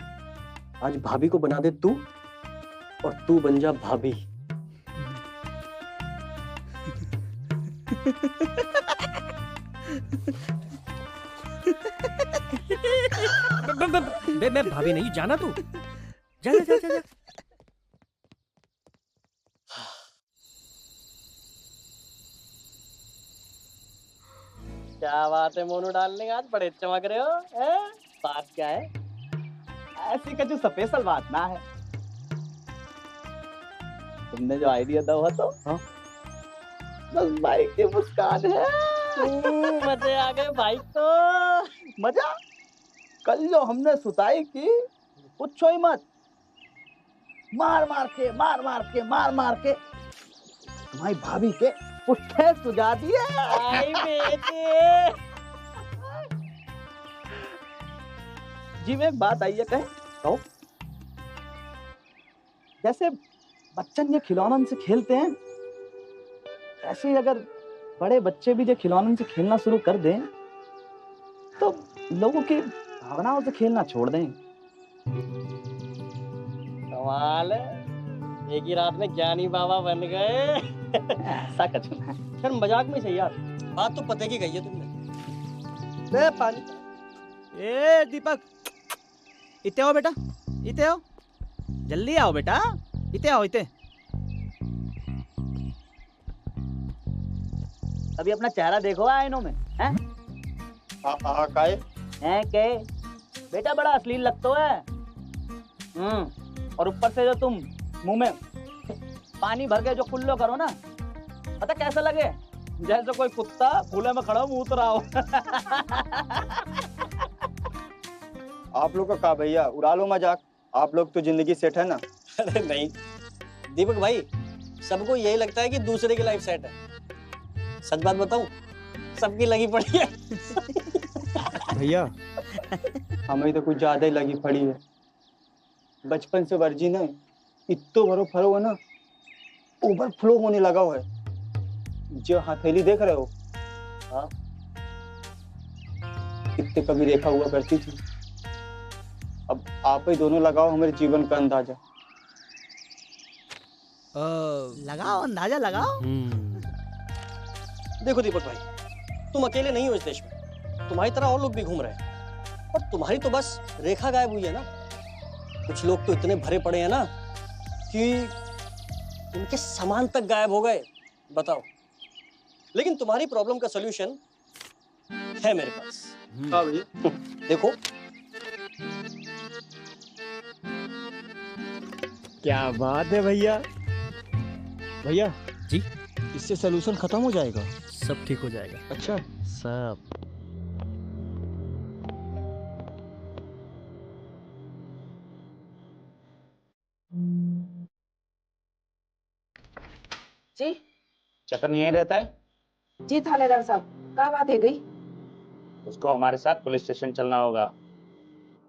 आज भाभी को बना दे तू, और तू बन जा भाभी। मैं भाभी नहीं, जाना तू, जा जा जा जा। क्या बात है मोनू डालने, आज बड़े चमक रहे हो हैं? बात क्या है? ऐसी का जो स्पेशल बात ना है, तुमने जो आइडिया दा हुआ तो हाँ? बस भाई के मुस्कान है। मजे आ गए भाई को। मजा? कल जो हमने सुताई की, पूछो ही मत। मार मार के तुम्हारी भाभी के पुट्ठे सुझा दिए। आई बेटे। जी में एक बात आई है, कहें कहो। जैसे बच्चन ये खिलौनों से खेलते हैं, ऐसे ही अगर बड़े बच्चे भी जो खिलौनों से खेलना शुरू कर दें, तो लोगों की भावनाओं से खेलना छोड़ दें। कमाल है, एक ही रात में ज्ञानी बाबा बन गए। ऐसा कुछ फिर मजाक में सही यार, बात तो पते की कही है तुमने। ए पानी। ए दीपक, इते आओ बेटा, इते आओ, जल्दी आओ बेटा, इते आओ इते। अभी अपना चेहरा देखो आईनों में, हैं? काहे? हैं के? बेटा बड़ा अश्लील लगता है। और ऊपर से जो तुम मुंह में पानी भर के जो कुल्लो करो ना, पता कैसा लगे? जैसे कोई कुत्ता खुले में खड़ा मूत रहा हो। आप लोग का कहा भैया, उड़ा लो मजाक, आप लोग तो जिंदगी सेट है ना। अरे नहीं दीपक भाई, सबको यही लगता है कि दूसरे की लाइफ सेट है। सच बात बताऊं, सबकी लगी पड़ी है। भैया हमें तो कुछ ज्यादा ही लगी पड़ी है। बचपन से वर्जिन है, इतो भरो फरो है ना, ओवरफ्लो होने लगा हुआ है। जो हथेली देख रहे हो, हाँ, इतने कभी देखा हुआ करती थी। अब आप ही दोनों लगाओ हमारे जीवन का अंदाजा। लगाओ अंदाजा लगाओ। देखो दीपक भाई, तुम अकेले नहीं हो इस देश में, तुम्हारी तरह और लोग भी घूम रहे हैं, पर तुम्हारी तो बस रेखा गायब हुई है ना। कुछ लोग तो इतने भरे पड़े हैं ना कि उनके सामान तक गायब हो गए। बताओ। लेकिन तुम्हारी प्रॉब्लम का सॉल्यूशन है मेरे पास। हाँ भैया। देखो, क्या बात है भैया। भैया जी, इससे सलूशन खत्म हो जाएगा? सब ठीक हो जाएगा। अच्छा। सब। जी चतन यहीं रहता है? जी थानेदार साहब, क्या बात है गई? उसको हमारे साथ पुलिस स्टेशन चलना होगा।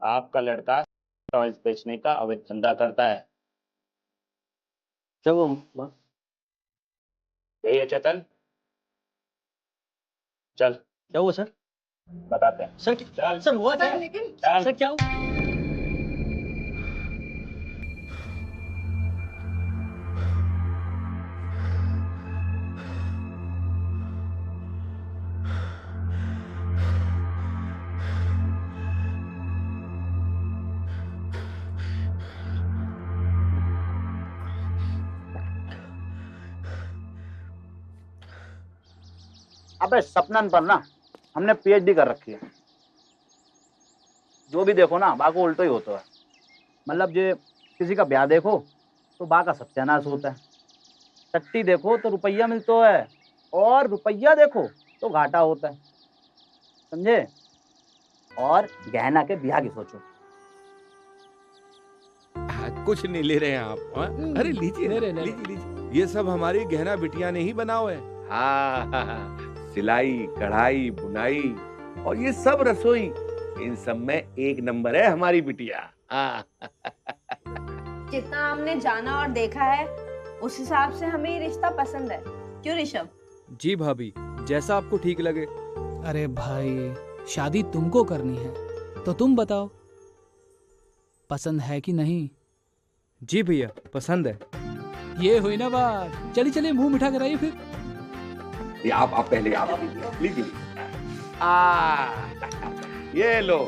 आपका लड़का टॉयज बेचने का अवैध धंधा करता है। यही है चेतन, चल। क्या हुआ सर? बताते हैं। सर चल। सर हुआ क्या? चल। सर क्या हुआ? अबे सपनन पर ना हमने पीएचडी कर रखी है। जो भी देखो ना बा को उल्टो ही होता है। मतलब जो किसी का ब्याह देखो तो बा का सत्यानाश होता है, टट्टी देखो तो रुपया मिलता है, और रुपया देखो तो घाटा होता है, समझे? और गहना के ब्याह की सोचो। कुछ नहीं ले रहे हैं आप? हाँ? अरे लीजिए लीजिए, ये सब हमारी गहना बिटिया ने ही बनाओ है। हाँ, सिलाई, कढ़ाई, बुनाई और ये सब रसोई, इन सब में एक नंबर है हमारी बिटिया। हाँ। जितना हमने जाना और देखा है उस हिसाब से हमें ये रिश्ता पसंद है। क्यों ऋषभ? जी भाभी, जैसा आपको ठीक लगे। अरे भाई, शादी तुमको करनी है तो तुम बताओ पसंद है कि नहीं? जी भैया, पसंद है। ये हुई ना बात। चलिए चलिए, मुंह मीठा कराइए फिर। ये आप पहले आप लीजिए। ये लो,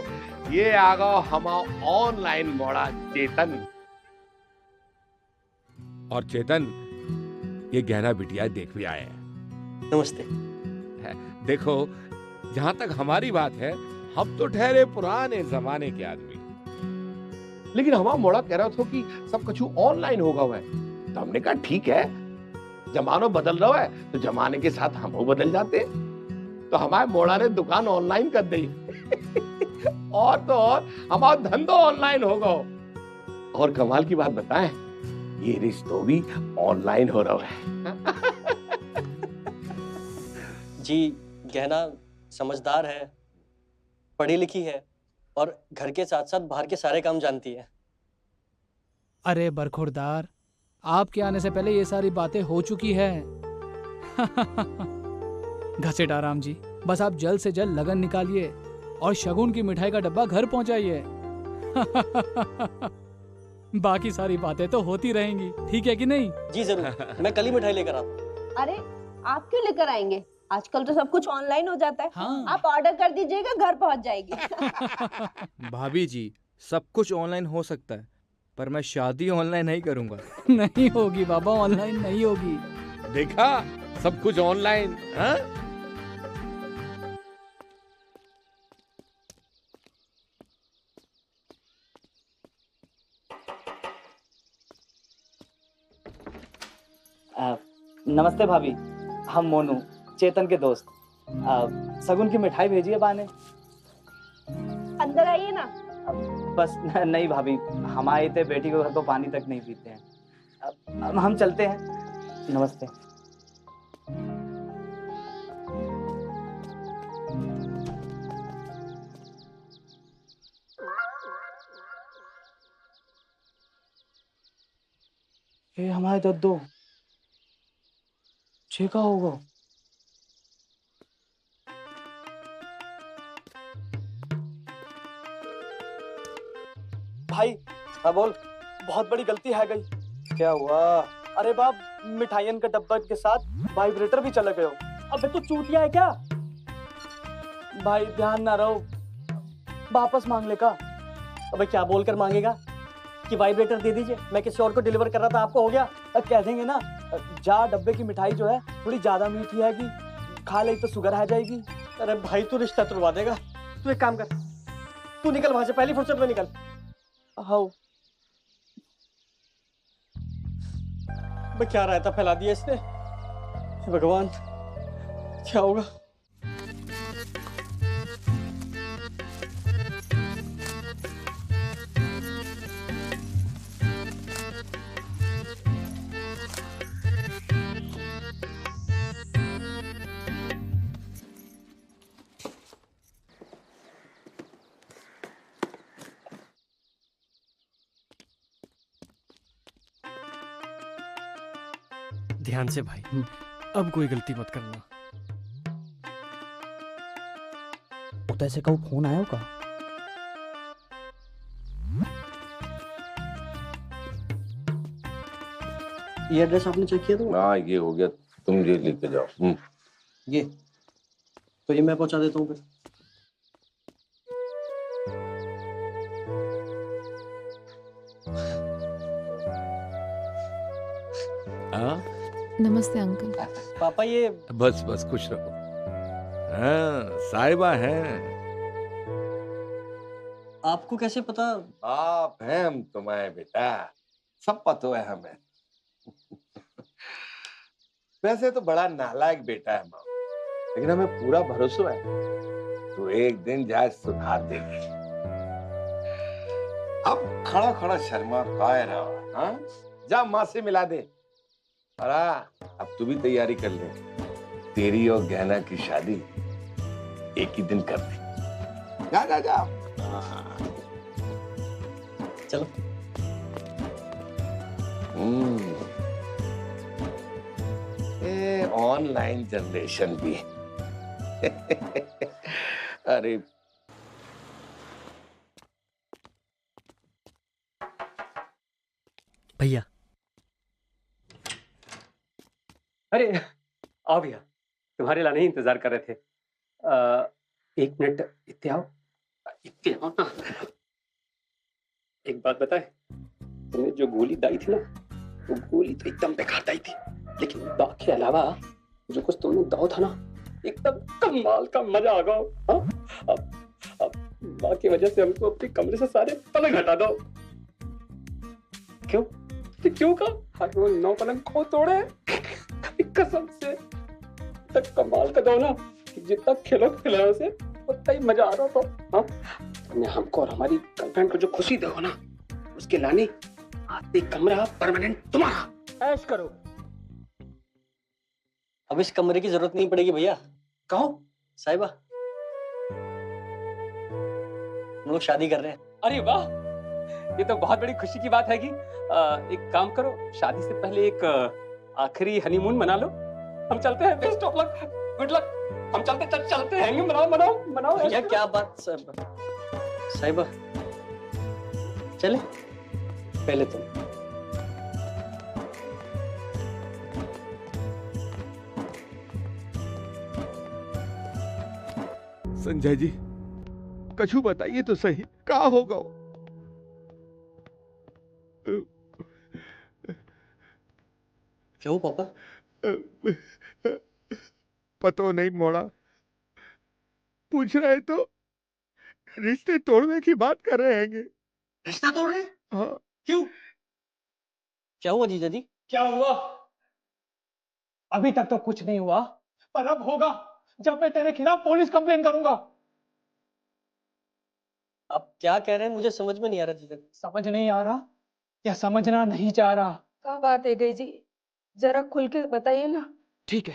ये आ गो हमारा ऑनलाइन मोड़ा चेतन। और चेतन, ये गहना बिटिया देख भी आए हैं। नमस्ते। देखो, जहां तक हमारी बात है, हम तो ठहरे पुराने जमाने के आदमी, लेकिन हमारा मोड़ा कह रहा था कि सब कुछ ऑनलाइन होगा हुआ है। तो हमने कहा ठीक है, जमानो बदल रहा है तो जमाने के साथ हम बदल जाते। तो हमारे मोड़ा ने दुकान ऑनलाइन कर दी। और तो और हमारा धंधो ऑनलाइन होगा। और कमाल की बात बताएं, ये रिश्तों भी ऑनलाइन हो रहा है। जी, गहना समझदार है, पढ़ी लिखी है और घर के साथ साथ बाहर के सारे काम जानती है। अरे बरखुरदार, आपके आने से पहले ये सारी बातें हो चुकी है। घसेटाराम जी, बस आप जल्द से जल्द लगन निकालिए और शगुन की मिठाई का डब्बा घर पहुंचाइए। बाकी सारी बातें तो होती रहेंगी, ठीक है कि नहीं? जी जरूर, मैं कल ही मिठाई लेकर आता हूँ। अरे आप क्यों लेकर आएंगे? आजकल तो सब कुछ ऑनलाइन हो जाता है। हाँ। आप ऑर्डर कर दीजिएगा, घर पहुंच जाएगी। भाभी जी, सब कुछ ऑनलाइन हो सकता है, पर मैं शादी ऑनलाइन नहीं करूंगा। नहीं होगी बाबा, ऑनलाइन नहीं होगी। देखा, सब कुछ ऑनलाइन। हाँ? नमस्ते भाभी, हम मोनू, चेतन के दोस्त। सगुन की मिठाई भेजी है बा ने। अंदर आइए ना। बस नहीं भाभी, हम आए थे, बेटी के घर तो पानी तक नहीं पीते हैं। अब हम चलते हैं। नमस्ते। ये हमारे दद्दो छेका होगा। भाई, हाँ बोल। बहुत बड़ी गलती है गई। क्या हुआ? अरे बाप, मिठाइयन के डब्बे के साथ वाइब्रेटर भी चले गए हो। अबे तू चूतिया है क्या? भाई ध्यान ना रहो, वापस मांग ले का। अबे क्या बोलकर मांगेगा कि वाइब्रेटर दे दीजिए, मैं किसी और को डिलीवर कर रहा था, आपको हो गया। कह देंगे ना, जा डब्बे की मिठाई जो है थोड़ी ज्यादा मीठी है कि खा ले तो शुगर आ जाएगी। अरे भाई तू रिश्ता तुड़वा देगा। तू एक काम कर, तू निकल वहां से, पहली फुर्सत में निकल। हाँ क्या रायता फैला दिया इसने, भगवान क्या होगा। ध्यान से भाई, अब कोई गलती मत करना। तो ऐसे का फोन आया होगा। ये एड्रेस आपने चेक किया था? हाँ ये हो गया, तुम ये लेके जाओ। ये तो ये मैं पहुंचा देता हूँ फिर। हाँ नमस्ते अंकल। पापा ये बस बस खुश रहो। हाँ साहिबा हैं। आपको कैसे पता? आप हैं हम तुम्हें बेटा, सब पता है हमें। वैसे तो बड़ा नालायक बेटा है माँ, लेकिन हमें पूरा भरोसा है तो एक दिन जाए सुधार देगी। अब खड़ा खड़ा शर्मा काय रहा। हाँ जा माँ से मिला दे। और अब तू भी तैयारी कर ले, तेरी और गहना की शादी एक ही दिन कर दे। जा जा जा। चलो। ये ऑनलाइन जनरेशन भी। अरे भैया। अरे आओ भैया, तुम्हारे लाने ही इंतजार कर रहे थे। एक मिनट इत्ते आओ, इत्ते आओ ना। एक बात बताए, तुमने जो गोली दाई थी ना, वो गोली तो एकदम बेकार दाई थी, लेकिन बाकी के अलावा जो कुछ तुमने दाव था ना, एकदम कमाल का मजा आ गया। हाँ? अब माँ की वजह से हमको अपने कमरे से सारे पलंग हटा दो। क्यों? क्यों का? वो 9 पलंग को तोड़े कसम से तक कमाल का दो ना, जितना खेलो खिलाओ से उतना ही मजा आ रहा था। हाँ? तुमने हमको और हमारी गर्लफ्रेंड को जो खुशी दो ना, उसके लाने आते कमरा परमानेंट तुम्हारा। ऐश करो, अब इस कमरे की जरूरत नहीं पड़ेगी भैया। कहो साहिबा, हम लोग शादी कर रहे हैं। अरे वाह, ये तो बहुत बड़ी खुशी की बात है कि एक काम करो, शादी से पहले एक आखिरी हनीमून मना लो। हम चलते हैं। Best of luck, good luck. हम चलते हैं। मनाओ मनाओ मनाओ। भैया क्या बात साहिबा, चले पहले तुम। संजय जी, कछु बताइए तो सही, क्या होगा? क्यों पापा? पतो नहीं मोड़ा, पूछ रहे तो रिश्ते तोड़ने की बात कर रहे हैं। रिश्ता तोड़ रहे? हाँ। क्यों? क्या हुआ जीजा जी? क्या हुआ? अभी तक तो कुछ नहीं हुआ, पर अब होगा जब मैं तेरे खिलाफ पुलिस कंप्लेन करूंगा। आप क्या कह रहे हैं, मुझे समझ में नहीं आ रहा जीजा। समझ नहीं आ रहा या समझना नहीं चाह रहा? क्या बात है गई जी, जरा खुल के बताइए ना। ठीक है,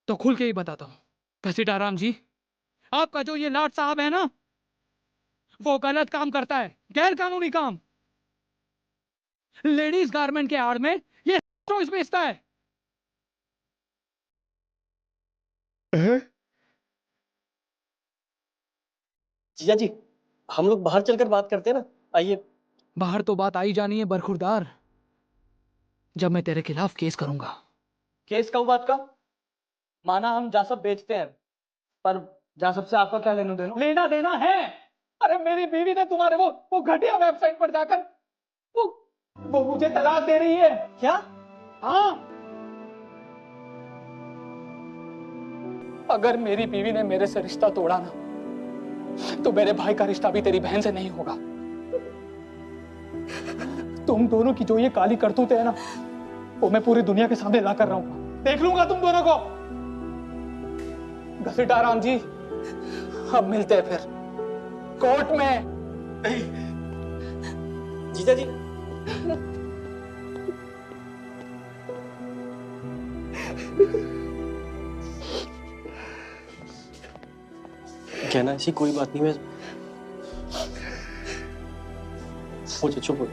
तो खुल के ही बताता हूँ। घसीटाराम जी, आपका जो ये लाट साहब है ना, वो गलत काम करता है, गैर कानूनी काम। लेडीज गारमेंट के आड़ में ये टॉयज बेचता है। जीजा जी, हम लोग बाहर चलकर बात करते हैं ना, आइए। बाहर तो बात आई जानी है बरखुरदार, जब मैं तेरे खिलाफ केस करूंगा। केस का बात का? माना हम जा सब बेचते हैं, पर जहाँ सबसे आपका क्या लेना देना? लेना देना है। अरे मेरी बीवी ने तुम्हारे वो घटिया वेबसाइट पर जाकर वो मुझे तलाक दे रही है। क्या? हाँ, अगर मेरी बीवी ने मेरे से रिश्ता तोड़ा ना तो मेरे भाई का रिश्ता भी तेरी बहन से नहीं होगा। तुम दोनों की जो ये काली करतूत है ना, वो मैं पूरी दुनिया के सामने ला कर रहूंगा। देख लूंगा तुम दोनों को। घसीटाराम जी, अब मिलते हैं फिर कोर्ट में। जीजा जी, कहना ऐसी कोई बात नहीं। मैं हो जा, चुप हो जा।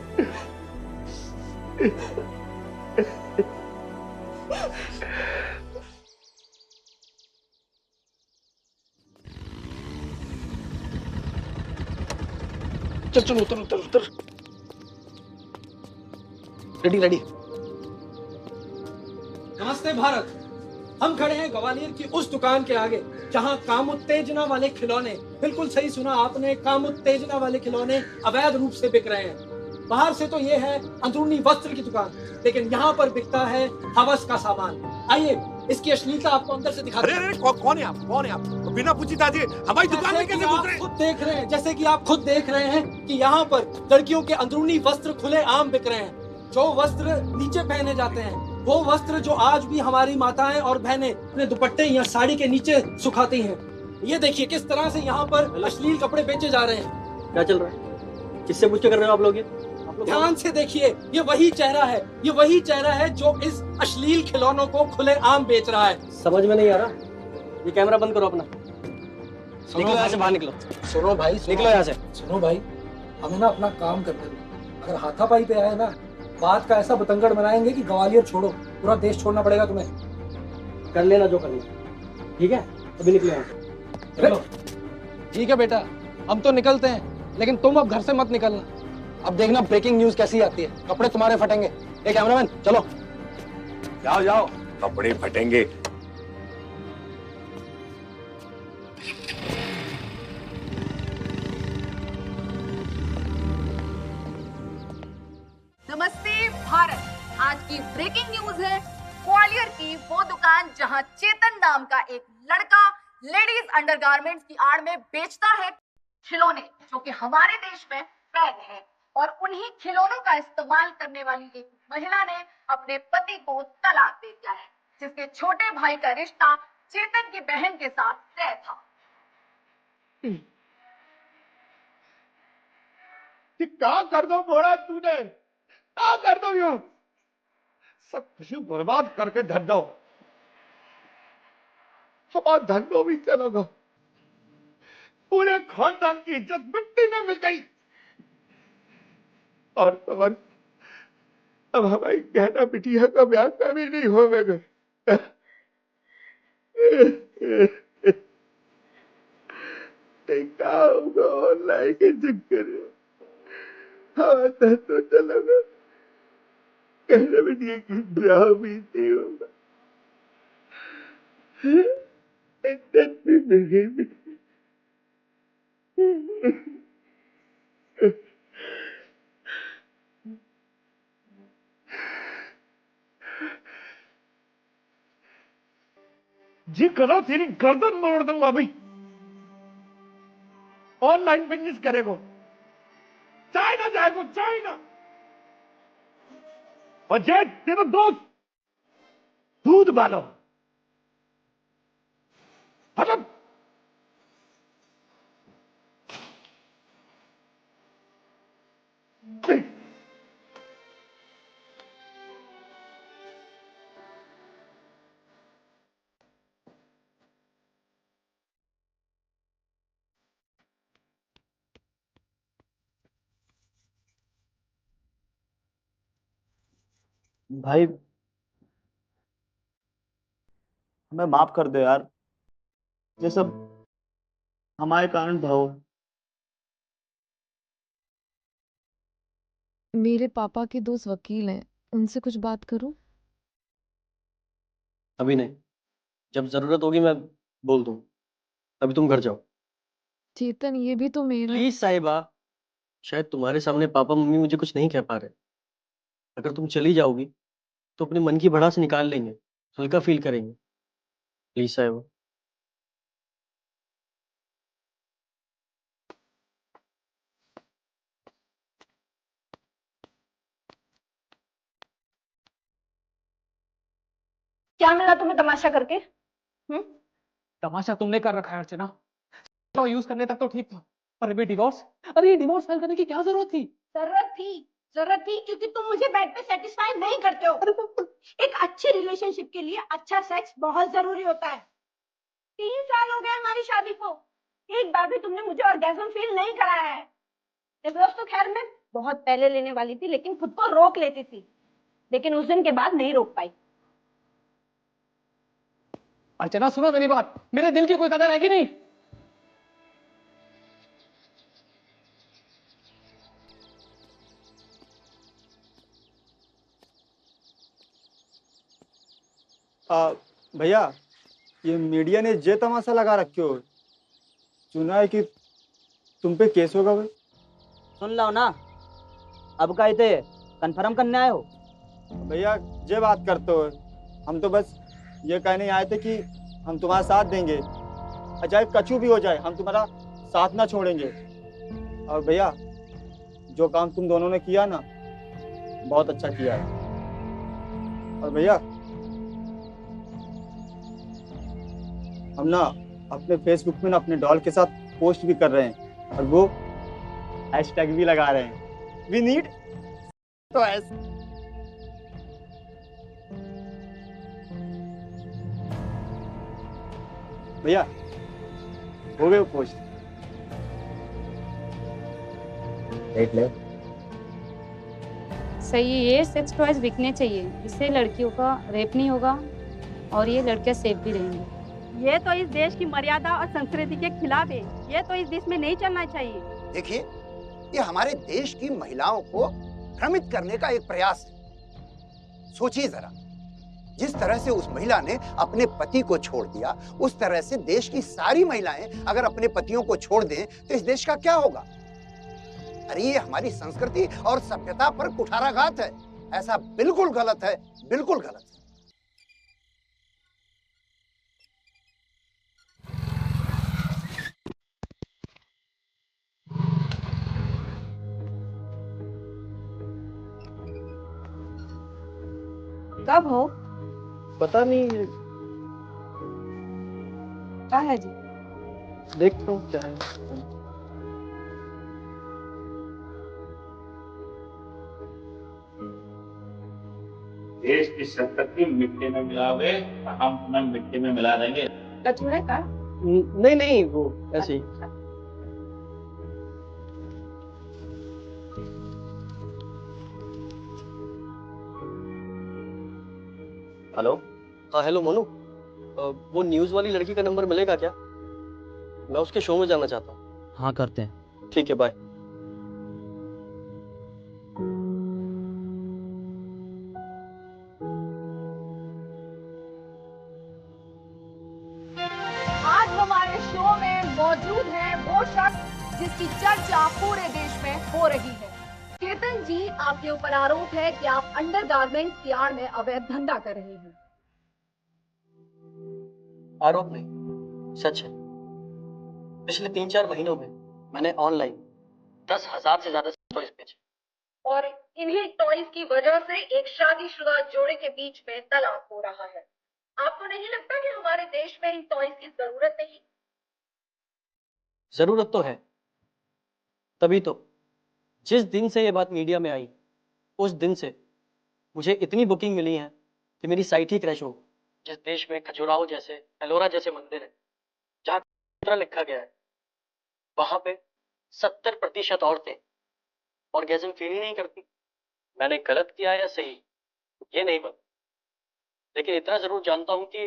चल चल, उतर उतर उतर। Ready ready. नमस्ते भारत। हम खड़े हैं ग्वालियर की उस दुकान के आगे जहां काम उत्तेजना वाले खिलौने, बिल्कुल सही सुना आपने, काम उत्तेजना वाले खिलौने अवैध रूप से बिक रहे हैं। बाहर से तो ये है अंदरूनी वस्त्र की दुकान, लेकिन यहाँ पर बिकता है हवस का सामान। आइए इसकी अश्लीलता आपको अंदर से दिखाते हैं। अरे कौन है आप? कौन है आप? बिना पूछी ताजी हमारी दुकान में कैसे घुस रहे हैं? खुद देख रहे हैं, जैसे कि आप खुद देख रहे हैं कि यहाँ पर लड़कियों के अंदरूनी वस्त्र खुले आम बिक रहे हैं। जो वस्त्र नीचे पहने जाते हैं, वो वस्त्र जो आज भी हमारी माताएं और बहनें अपने दुपट्टे या साड़ी के नीचे सुखाती हैं। ये देखिए किस तरह से यहाँ पर अश्लील कपड़े बेचे जा रहे हैं। क्या चल रहा है? किससे पूछ के कर रहे हो आप लोग ये? ध्यान से देखिए, ये वही चेहरा है, ये वही चेहरा है जो इस अश्लील खिलौनों को खुले आम बेच रहा है। समझ में नहीं आ रहा। ये कैमरा बंद करो अपना। निकलो यहाँ से, बाहर निकलो। सुनो भाई, निकलो यहाँ से। सुनो भाई, हमें ना अपना काम करने दो। अगर हाथापाई पे आए ना, बात का ऐसा बतंगड़ बनाएंगे कि ग्वालियर छोड़ो, पूरा देश छोड़ना पड़ेगा तुम्हें। कर लेना जो करना, ठीक है? अभी निकलो यहाँ से। चलो। ठीक है बेटा, हम तो निकलते हैं, लेकिन तुम अब घर से मत निकलना। अब देखना ब्रेकिंग न्यूज कैसी आती है, कपड़े तुम्हारे फटेंगे। ए कैमरामैन, चलो। जाओ जाओ, कपड़े फटेंगे। नमस्ते भारत। आज की ब्रेकिंग न्यूज है ग्वालियर की वो दुकान जहां चेतन नाम का एक लड़का लेडीज अंडरगारमेंट्स की आड़ में बेचता है खिलौने, जो कि हमारे देश में वैध है। और उन्हीं खिलौनों का इस्तेमाल करने वाली एक महिला ने अपने पति को तलाक दे दिया है, जिसके छोटे भाई का रिश्ता चेतन की बहन के साथ तय था। क्या कर दो बोला तूने? क्या कर दो? यो सब खुशी बर्बाद करके धर दो। हमारा धंधो भी चलेगा, पूरे खानदान की इज्जत मिट्टी में मिल गई। और अब हमारी गहना बिटिया का ब्याह कभी नहीं होगा। ऑनलाइन के चक्कर में हमारा तो चलेगा, गहना बिटिया की ब्याह भी नहीं होगा। इज्जत भी मिल गई। जी करो, तेरी गर्दन मोड़ दूंगा भाई। ऑनलाइन बिजनेस करेगो, चाइना जाएगो, चाइना। और जय तेरा दोस्त दूध वालो, मतलब भाई हमें माफ कर दो यार, ये सब हमारे कारण भाव। मेरे पापा के दोस्त वकील हैं, उनसे कुछ बात करूं? अभी नहीं, जब जरूरत होगी मैं बोल दूं। अभी तुम घर जाओ। चेतन, ये भी तो मेरा। प्लीज साहिबा, शायद तुम्हारे सामने पापा मम्मी मुझे कुछ नहीं कह पा रहे। अगर तुम चली जाओगी तो अपने मन की भड़ास निकाल लेंगे, हल्का फील करेंगे। प्लीज साहिबा। क्या मिला तुम्हें तमाशा करके? तमाशा तुमने कर रखा है अर्चना। तो यूज करने तक तो ठीक था, पर अभी डिवोर्स, अरे ये डिवोर्स फाइल करने की क्या जरूरत थी? जरूरत थी क्योंकि तुम मुझे बेड पे सेटिस्फाई नहीं करते हो। एक अच्छे रिलेशनशिप के लिए अच्छा सेक्स बहुत जरूरी होता है। 3 साल हो गए हमारी शादी को, एक बार भी तुमने मुझे ऑर्गेज़म फील नहीं कराया है। डिवोर्स तो खैर मैं बहुत पहले लेने वाली थी, लेकिन खुद को रोक लेती थी, लेकिन उस दिन के बाद नहीं रोक पाई। अर्चना सुनो मेरी बात, मेरे दिल की कोई कदर है कि नहीं? भैया, ये मीडिया ने जे तमाशा लगा रखे हो। सुना है कि तुम पे केस होगा भाई। सुन लो ना, अब का इते कंफर्म करने आए हो? भैया जे बात करते हो, हम तो बस ये कहने आए थे कि हम तुम्हारा साथ देंगे, चाहे कछु भी हो जाए हम तुम्हारा साथ ना छोड़ेंगे। और भैया, जो काम तुम दोनों ने किया ना, बहुत अच्छा किया है। और भैया, हम ना अपने फेसबुक में ना अपने डॉल के साथ पोस्ट भी कर रहे हैं, और वो हैशटैग भी लगा रहे हैं, वी नीड टॉयज। भैया, हो गए पोस्ट, देख ले। सही है, ये सेक्स टॉयज बिकने चाहिए, इससे लड़कियों का रेप नहीं होगा और ये लड़कियां सेफ भी रहेंगी। ये तो इस देश की मर्यादा और संस्कृति के खिलाफ है, ये तो इस देश में नहीं चलना चाहिए। देखिए, ये हमारे देश की महिलाओं को भ्रमित करने का एक प्रयास है। सोचिए जरा, जिस तरह से उस महिला ने अपने पति को छोड़ दिया, उस तरह से देश की सारी महिलाएं अगर अपने पतियों को छोड़ दें तो इस देश का क्या होगा? अरे ये हमारी संस्कृति और सभ्यता पर कुठाराघात है। ऐसा बिल्कुल गलत है, बिल्कुल गलत है। कब हो? पता नहीं, क्या है जी? देखता हूँ क्या है। देश की संपत्ति मिट्टी में मिलाओगे, हम तुम्हें मिट्टी में मिला देंगे। कचूरे का? नहीं नहीं, वो ऐसे ही। हेलो। हाँ हेलो मोनू, वो न्यूज़ वाली लड़की का नंबर मिलेगा क्या? मैं उसके शो में जाना चाहता हूँ। हाँ करते हैं। ठीक है, बाय। आज हमारे शो में मौजूद है वो शख्स जिसकी चर्चा पूरे देश में हो रही है। चेतन जी, आपके ऊपर आरोप है कि आप अंडरगारमेंट्स यार्ड में अवैध धंधा कर रहे हैं। आरोप नहीं, सच है। पिछले 3-4 महीनों में मैंने ऑनलाइन 10,000 से ज्यादा टॉयज बेचे, और इन्हीं टॉयज की वजह से एक शादीशुदा जोड़े के बीच में तलाक हो रहा है। आपको नहीं लगता कि हमारे देश में इन टॉयज की जरूरत नहीं? जरूरत तो है, तभी तो जिस दिन से ये बात मीडिया में आई, उस दिन से मुझे इतनी बुकिंग मिली है कि मेरी साइट ही क्रैश हो। जिस देश में खजुराहो जैसे, एलोरा जैसे मंदिर है, जहाँ लिखा गया है, वहां पे 70% औरतें ऑर्गेज़म फील ही नहीं करती। मैंने गलत किया या सही, ये नहीं पता, लेकिन इतना जरूर जानता हूं कि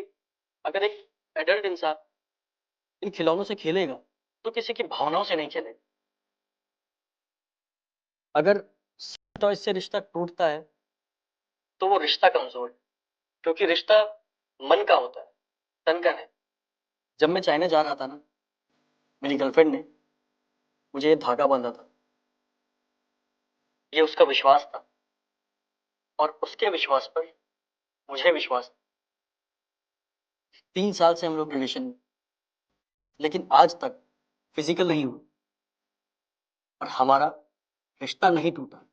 अगर एक एडल्ट इंसान इन खिलौनों से खेलेगा तो किसी की भावनाओं से नहीं खेलेगा। अगर टॉयज से रिश्ता टूटता है तो वो रिश्ता कमजोर है, क्योंकि रिश्ता मन का होता है, तन का नहीं। जब मैं चाइना जा रहा था ना, मेरी गर्लफ्रेंड ने मुझे ये धागा बांधा था। ये उसका विश्वास था और उसके विश्वास पर मुझे विश्वास। 3 साल से हम लोग रिलेशन में, लेकिन आज तक फिजिकल नहीं हुआ और हमारा रिश्ता नहीं टूटा।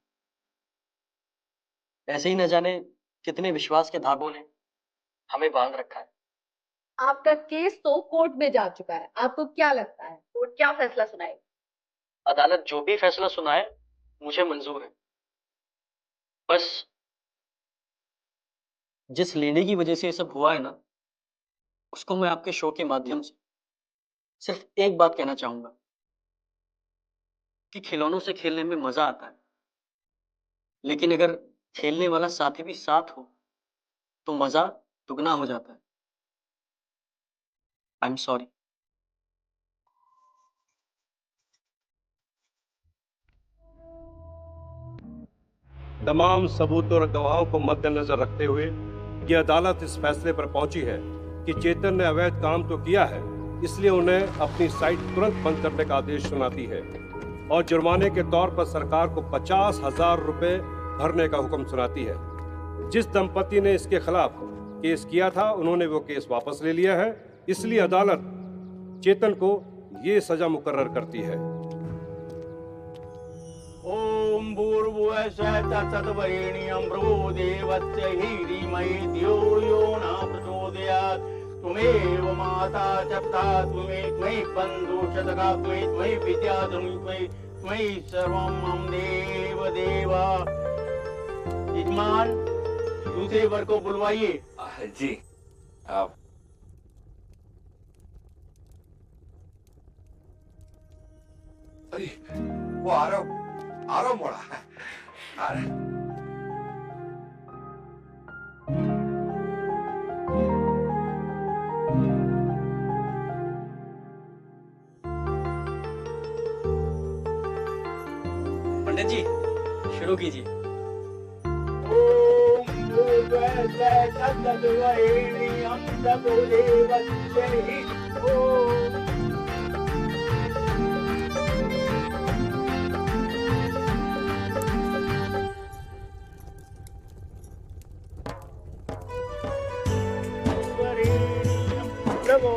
ऐसे ही न जाने कितने विश्वास के धागों ने हमें बांध रखा है। आपका केस तो कोर्ट में जा चुका है, आपको क्या लगता है कोर्ट क्या फैसला सुनाएगी? अदालत जो भी फैसला सुनाए मुझे मंजूर है। बस जिस लेडी की वजह से ये सब हुआ है ना, उसको मैं आपके शो के माध्यम से सिर्फ एक बात कहना चाहूंगा कि खिलौनों से खेलने में मजा आता है, लेकिन अगर खेलने वाला साथी भी साथ हो तो मजा दुगना हो जाता है। I am sorry. तमाम सबूत और गवाहों को मद्देनजर रखते हुए ये अदालत इस फैसले पर पहुंची है कि चेतन ने अवैध काम तो किया है, इसलिए उन्हें अपनी साइट तुरंत बंद करने का आदेश सुनाती है और जुर्माने के तौर पर सरकार को 50,000 रुपए भरने का हुक्म सुनाती है। जिस दंपति ने इसके खिलाफ केस किया था उन्होंने वो केस वापस ले लिया है, इसलिए अदालत चेतन को ये सजा मुकर्रर करती है। ओम भूर्भुवः तत्सवितुर्वरेण्यं भर्गो देवस्य धीमहि धियो यो न प्रचोदयात्। त्वमेव माता च पिता त्वमेव बन्धु च सखा त्वमेव विद्या त्वमेव सर्वं मम देव देवा। यजमान, दूसरे वर को बुलवाइए। जी आप वो आ रहा मोड़ा आ रहा। पंडित जी शुरू कीजिए। प्रभो